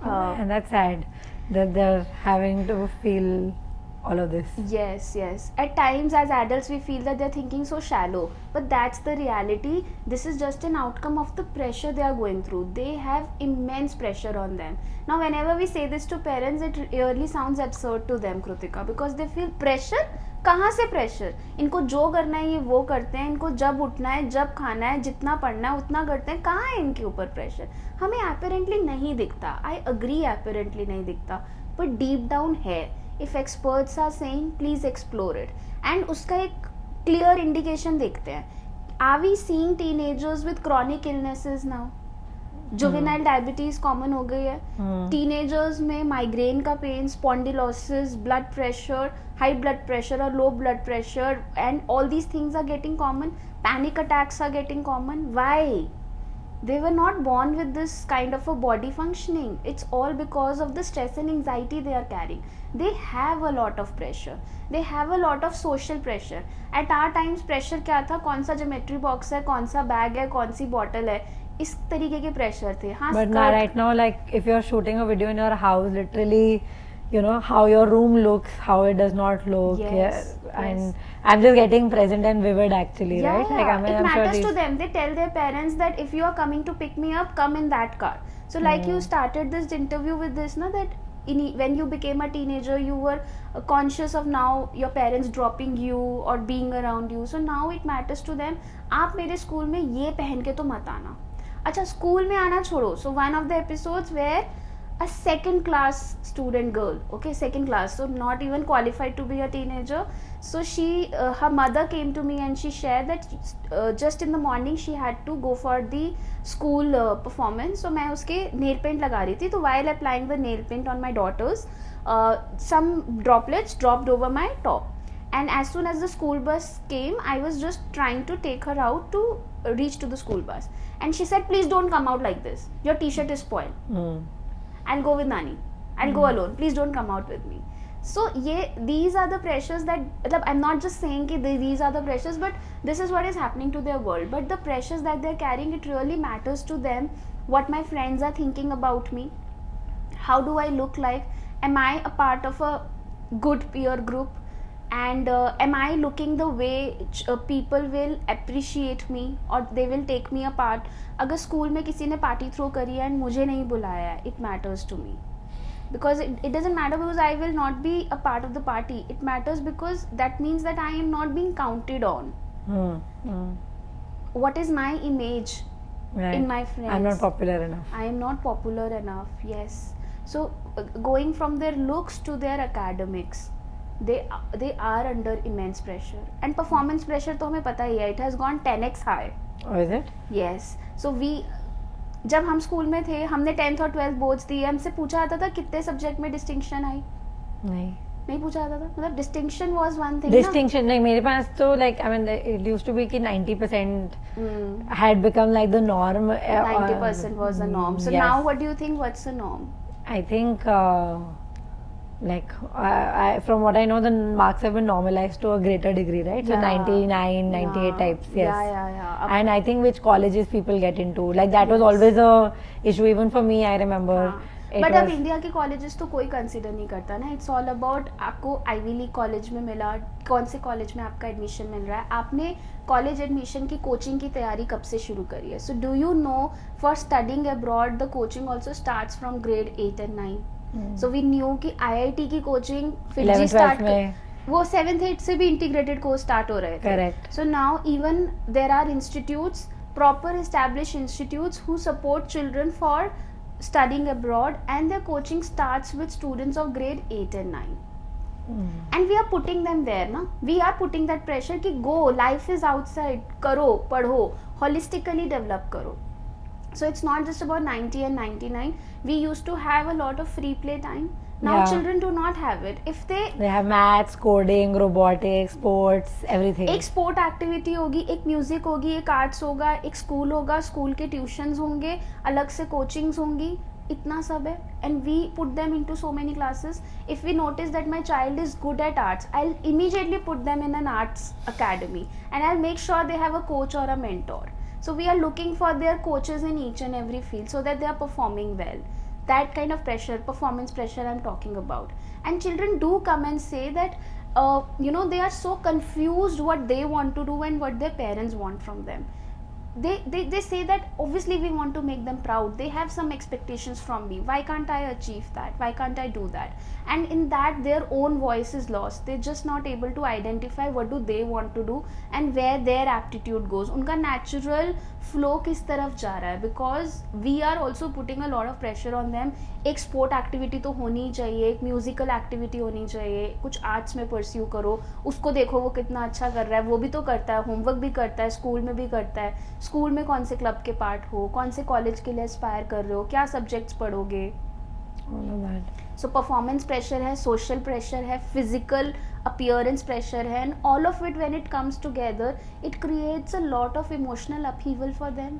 And that's sad that they're having to feel all of this. Yes. At times as adults we feel that they're thinking so shallow, but that's the reality. This is just an outcome of the pressure they are going through. They have immense pressure on them. Now whenever we say this to parents, it really sounds absurd to them, Krutika, because they feel pressure. कहाँ से pressure? इनको जो करना है ये वो करते हैं, इनको जब उठना है, जब खाना है, जितना पढ़ना है उतना करते हैं. कहाँ है इनके ऊपर प्रेशर? हमें apparently नहीं दिखता. I agree, apparently नहीं दिखता, but deep down है. If experts are saying, please explore it. And उसका एक clear indication देखते हैं. Are we seeing teenagers with chronic illnesses now? Juvenile diabetes common हो गई है. टीनेजर्स में माइग्रेन का pain, spondylosis, blood pressure, high blood pressure और low blood pressure, and all these things are getting common. Panic attacks are getting common. Why? They were not born with this kind of a body functioning. It's all because of the stress and anxiety they are carrying. They have a lot of pressure. They have a lot of social pressure. At our times pressure क्या था? कौन सा geometry box है, कौन सा bag है, कौन सी bottle है, इस तरीके के प्रेशर थे. हाँ, but now, right now, like if you're shooting a video in your house, literally, you know how your room looks, how it does not look. Yes. And I'm just getting present and vivid actually, right? Like, it I'm matters sure to them. They tell their parents that if you are coming to pick me up, come in that car. So like you started this interview with this, na, that when you became a teenager, you were conscious of now your parents dropping you or being around you. So now it matters to them. आप मेरे school में ये पहन के तो मत आना. अच्छा, स्कूल में आना छोड़ो. So one of the episodes where a second class student girl, okay, second class, so not even qualified to be a teenager, so she her mother came to me and she shared that just in the morning she had to go for the school performance. So मैं उसके nail paint लगा रही थी, तो while applying the nail paint on my daughters, some droplets dropped over my top, and as soon as the school bus came, I was just trying to take her out to reach to the school bus, and she said, please don't come out like this, your t-shirt is spoiled. I'll go with Nani. I'll go alone. Please don't come out with me. So these are the pressures that, I'm not just saying that these are the pressures, but this is what is happening to their world. But the pressures that they're carrying, it really matters to them. What my friends are thinking about me. How do I look like? Am I a part of a good peer group? And am I looking the way people will appreciate me or they will take me apart? अगर school में किसी ने party throw करी है and मुझे नहीं बुलाया है, it matters to me. Because it doesn't matter because I will not be a part of the party. It matters because that means that I am not being counted on. What is my image in my friends? I'm not popular enough. I am not popular enough, yes. So going from their looks to their academics, they are under immense pressure. And performance pressure तो हमें पता ही है, it has gone 10x high. Oh, is it? Yes. So जब हम school में थे, हमने 10th और 12th बोर्ड्स दिए, हमसे पूछा जाता था कितने सब्जेक्ट में डिस्टिंक्शन आई. नहीं पूछा जाता था. मतलब distinction was one thing. Distinction नहीं, मेरे पास तो like I mean it used to be कि 90% had become like the norm. 90% was the norm. So yes. Now what do you think, what's the norm? I think like I from what I know, the marks have been normalized to a greater degree, right? So 99, 98 types, yes. Yeah. And I think which colleges people get into, like that was always a issue even for me, I remember. But अब India के colleges तो कोई consider नहीं करता ना. It's all about आपको ivy league college में मिला, कौन से कॉलेज में आपका एडमिशन मिल रहा है, आपने कॉलेज एडमिशन की कोचिंग की तैयारी कब से शुरू करी है. So do you know for studying abroad the coaching also starts from grade 8 and 9. So we knew कि IIT की कोचिंग फिर जी स्टार्ट वो 7th 8th से भी इंटीग्रेटेड कोर्स स्टार्ट हो रहे थे. Correct. So now even there are institutes, proper established institutes who support children for studying abroad, and their coaching starts with students of grade 8 and 9. And we are putting them there na, we are putting that pressure ki go, life is outside, karo, padho, holistically develop karo. So it's not just about 90 and 99. We used to have a lot of free play time. Now children do not have it. If they have maths, coding, robotics, sports, everything. एक sport activity होगी, एक music होगी, एक arts होगा, एक school होगा, school के tuitions होंगे, अलग से कोचिंग्स होंगी, इतना सब है. And we put them into so many classes. If we notice that my child is good at arts, I will immediately put them in an arts academy and I will make sure they have a coach or a mentor. So we are looking for their coaches in each and every field so that they are performing well. That kind of pressure, performance pressure I'm talking about. And children do come and say that they are so confused what they want to do and what their parents want from them. They say that obviously we want to make them proud, they have some expectations from me, why can't I achieve that, why can't I do that? And in that their own voice is lost. They're just not able to identify what do they want to do and where their aptitude goes. उनका natural flow किस तरफ जा रहा है, because we are also putting a lot of pressure on them. एक sport activity तो होनी ही चाहिए, एक musical activity होनी चाहिए, कुछ arts में pursue करो, उसको देखो वो कितना अच्छा कर रहा है, वो भी तो करता है, homework भी करता है, school में भी करता है, स्कूल में कौन से क्लब के पार्ट हो, कौन से कॉलेज के लिए एस्पायर कर रहे हो, क्या सब्जेक्ट्स पढ़ोगे. सो परफॉर्मेंस प्रेशर है, सोशल प्रेशर है, फिजिकल अपीयरेंस प्रेशर है, and all of it when it comes together it creates a lot of emotional upheaval for them,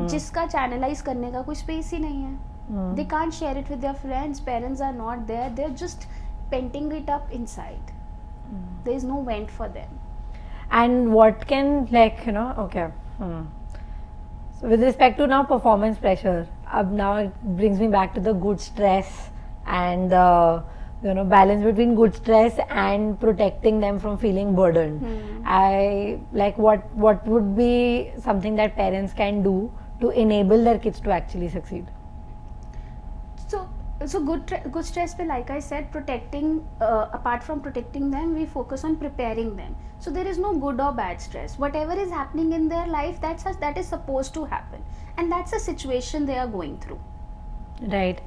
जिसका चैनलाइज करने का कोई स्पेस ही नहीं है. They can't share it with their friends, parents are not there, they are just painting it up inside. There is no vent for them. And what can, like, okay. So with respect to now performance pressure, now it brings me back to the good stress and the balance between good stress and protecting them from feeling burdened. I like what would be something that parents can do to enable their kids to actually succeed. So good stress पे, like I said, protecting, apart from protecting them, we focus on preparing them. So there is no good or bad stress. Whatever is happening in their life, that is supposed to happen, and that's a situation they are going through. Right.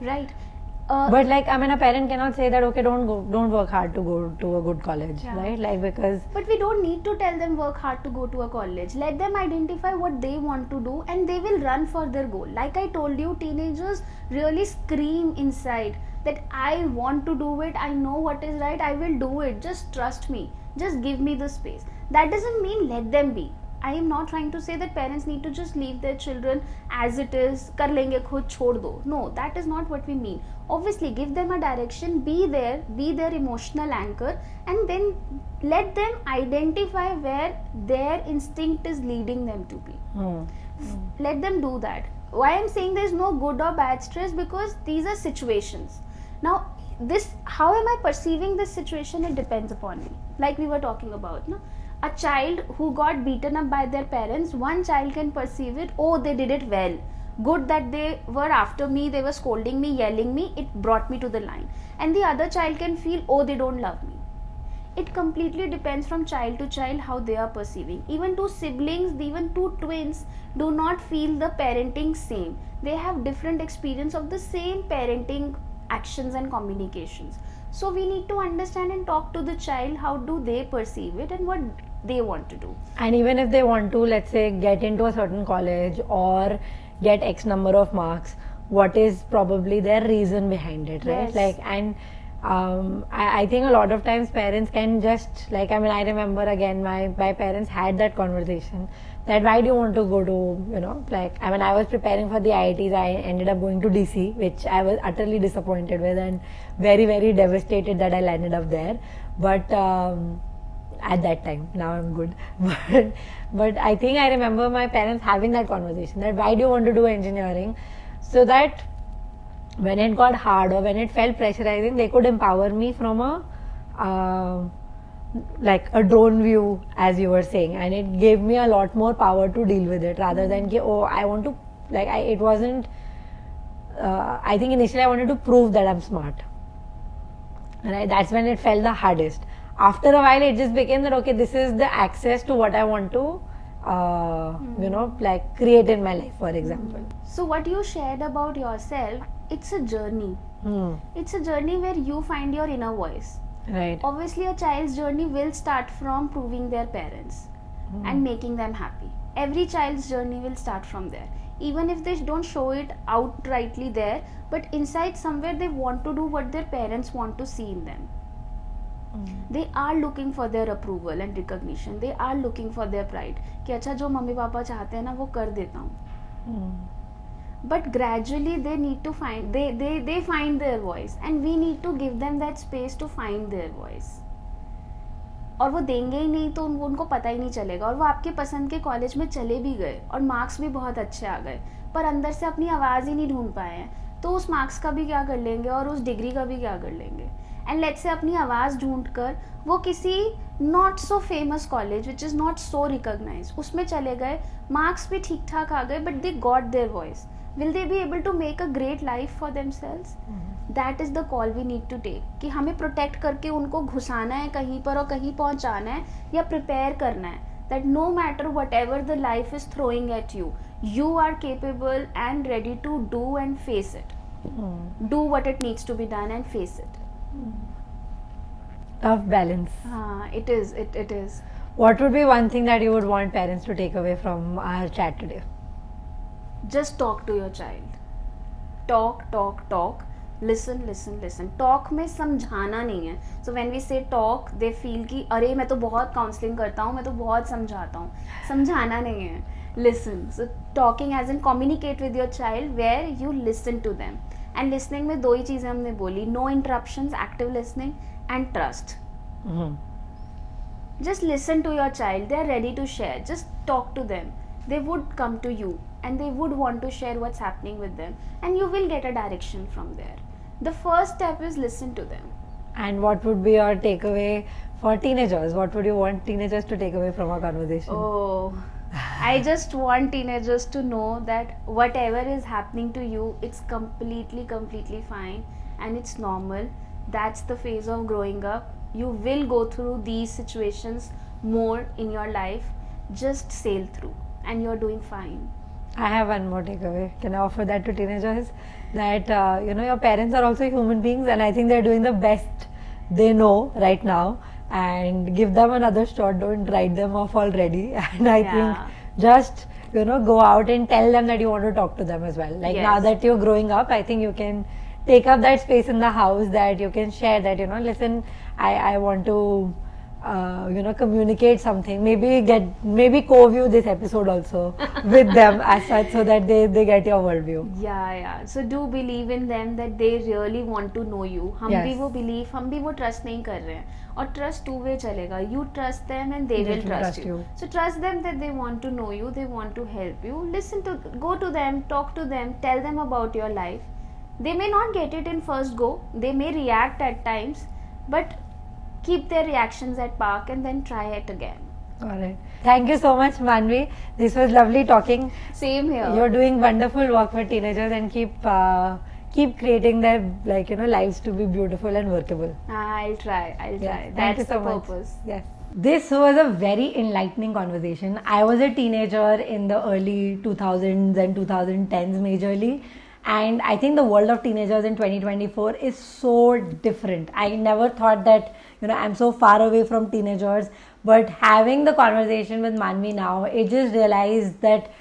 But like, I mean, a parent cannot say that, okay, don't work hard to go to a good college, right? Like, because. But we don't need to tell them work hard to go to a college. Let them identify what they want to do, and they will run for their goal. Like I told you, teenagers really scream inside that I want to do it. I know what is right. I will do it. Just trust me. Just give me the space. That doesn't mean let them be. I am not trying to say that parents need to just leave their children as it is, कर लेंगे खुद, छोड़ दो. No, that is not what we mean. Obviously, give them a direction, be their emotional anchor, and then let them identify where their instinct is leading them to be. Let them do that. Why I'm saying there is no good or bad stress, because these are situations. Now, how am I perceiving this situation? It depends upon me. Like we were talking about, no? A child who got beaten up by their parents, one child can perceive it, oh, they did it well. Good that they were after me, they were scolding me, yelling me, it brought me to the line. And the other child can feel, oh, they don't love me. It completely depends from child to child how they are perceiving. Even two siblings, even two twins do not feel the parenting same. They have different experience of the same parenting actions and communications. So we need to understand and talk to the child, how do they perceive it and what they want to do. And even if they want to, let's say, get into a certain college or get X number of marks, what is probably their reason behind it, right? Yes. Like, and I think a lot of times parents can just, like, I mean, I remember again, my parents had that conversation that why do you want to go to, like, I mean, I was preparing for the IITs, I ended up going to DC, which I was utterly disappointed with and very, very devastated that I landed up there. But at that time, now I'm good. But I think I remember my parents having that conversation that why do you want to do engineering? So that when it got hard or when it felt pressurizing, they could empower me from a like a drone view, as you were saying, and it gave me a lot more power to deal with it rather than I want to, like, it wasn't I think initially I wanted to prove that I'm smart, and that's when it felt the hardest. After a while it just became that, okay, this is the access to what I want to like create in my life, for example. So what you shared about yourself, it's a journey. It's a journey where you find your inner voice. Right. Obviously, a child's journey will start from proving their parents and making them happy. Every child's journey will start from there. Even if they don't show it outrightly there, but inside somewhere they want to do what their parents want to see in them. They are looking for their approval and recognition. They are looking for their pride. कि अच्छा जो mummy papa चाहते हैं ना वो कर देता हूँ. But gradually they need to find, they find their voice, and we need to give them that space to find their voice. और वो देंगे ही नहीं तो उनको पता ही नहीं चलेगा, और वो आपके पसंद के कॉलेज में चले भी गए और मार्क्स भी बहुत अच्छे आ गए, पर अंदर से अपनी आवाज़ ही नहीं ढूंढ पाए हैं, तो उस मार्क्स का भी क्या कर लेंगे और उस डिग्री का भी क्या कर लेंगे. एंड लेट्स से अपनी आवाज़ ढूंढ कर वो किसी not so famous college which is not so recognise उसमें चले गए, मार्क्स भी ठीक ठाक आ गए, but they got their voice. Will they be able to make a great life for themselves? That is the call we need to take. कि हमें प्रोटेक्ट करके उनको घुसाना है कहीं पर और कहीं पहुंचाना है, या प्रिपेयर करना है that no matter whatever the life is throwing at you, you are capable and ready to do and face it. Do what it needs to be done and face it. Tough balance. It is. It is. What would be one thing that you would want parents to take away from our chat today? Just talk to your child. Talk. Listen. Talk में समझाना नहीं है. So when we say talk, they feel कि अरे मैं तो बहुत counselling करता हूँ, मैं तो बहुत समझाता हूँ. समझाना नहीं है. Listen. So talking as in communicate with your child where you listen to them. And listening में दो ही चीज़ें हमने बोली. No interruptions, active listening and trust. Just listen to your child. They are ready to share. Just talk to them. They would come to you and they would want to share what's happening with them, and you will get a direction from there. The first step is listen to them. And what would be your takeaway for teenagers? What would you want teenagers to take away from our conversation? Oh, I just want teenagers to know that whatever is happening to you, it's completely fine and it's normal. That's the phase of growing up. You will go through these situations more in your life. Just sail through and you're doing fine. I have one more takeaway. Can I offer that to teenagers? That your parents are also human beings, and I think they're doing the best they know right now. And give them another shot. Don't write them off already. And I think just go out and tell them that you want to talk to them as well. Like now that you're growing up, I think you can take up that space in the house, that you can share that listen, I want to communicate something, maybe co-view this episode also with them as such, so that they get your worldview. Yeah. So do believe in them that they really want to know you. हम भी वो believe, हम भी वो trust नहीं कर रहे हैं, और trust two way चलेगा. You trust them and they will trust you. So trust them that they want to know you, they want to help you. Go to them, talk to them, tell them about your life. They may not get it in first go, they may react at times, but keep their reactions at park and then try it again. Alright. Thank you so much, Manvi. This was lovely talking. Same here. You're doing wonderful work for teenagers, and keep creating their lives to be beautiful and workable. I'll try. Thank That's you so the purpose. Much. Yes. This was a very enlightening conversation. I was a teenager in the early 2000s and 2010s majorly. And I think the world of teenagers in 2024 is so different. I never thought that, I'm so far away from teenagers. But having the conversation with Manvi now, it just realized that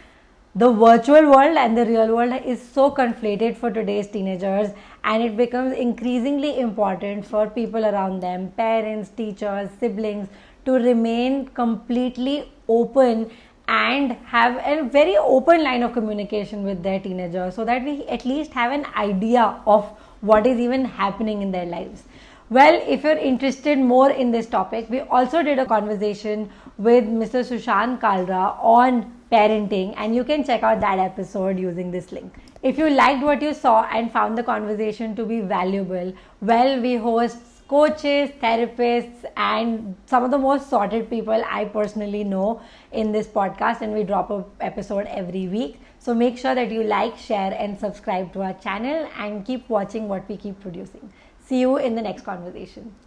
the virtual world and the real world is so conflated for today's teenagers. And it becomes increasingly important for people around them, parents, teachers, siblings, to remain completely open and have a very open line of communication with their teenagers, so that we at least have an idea of what is even happening in their lives. Well, if you're interested more in this topic, we also did a conversation with Mr. Sushant Kalra on parenting, and you can check out that episode using this link. If you liked what you saw and found the conversation to be valuable, well, we host coaches, therapists, and some of the most sorted people I personally know in this podcast, and we drop an episode every week. So make sure that you like, share, and subscribe to our channel and keep watching what we keep producing. See you in the next conversation.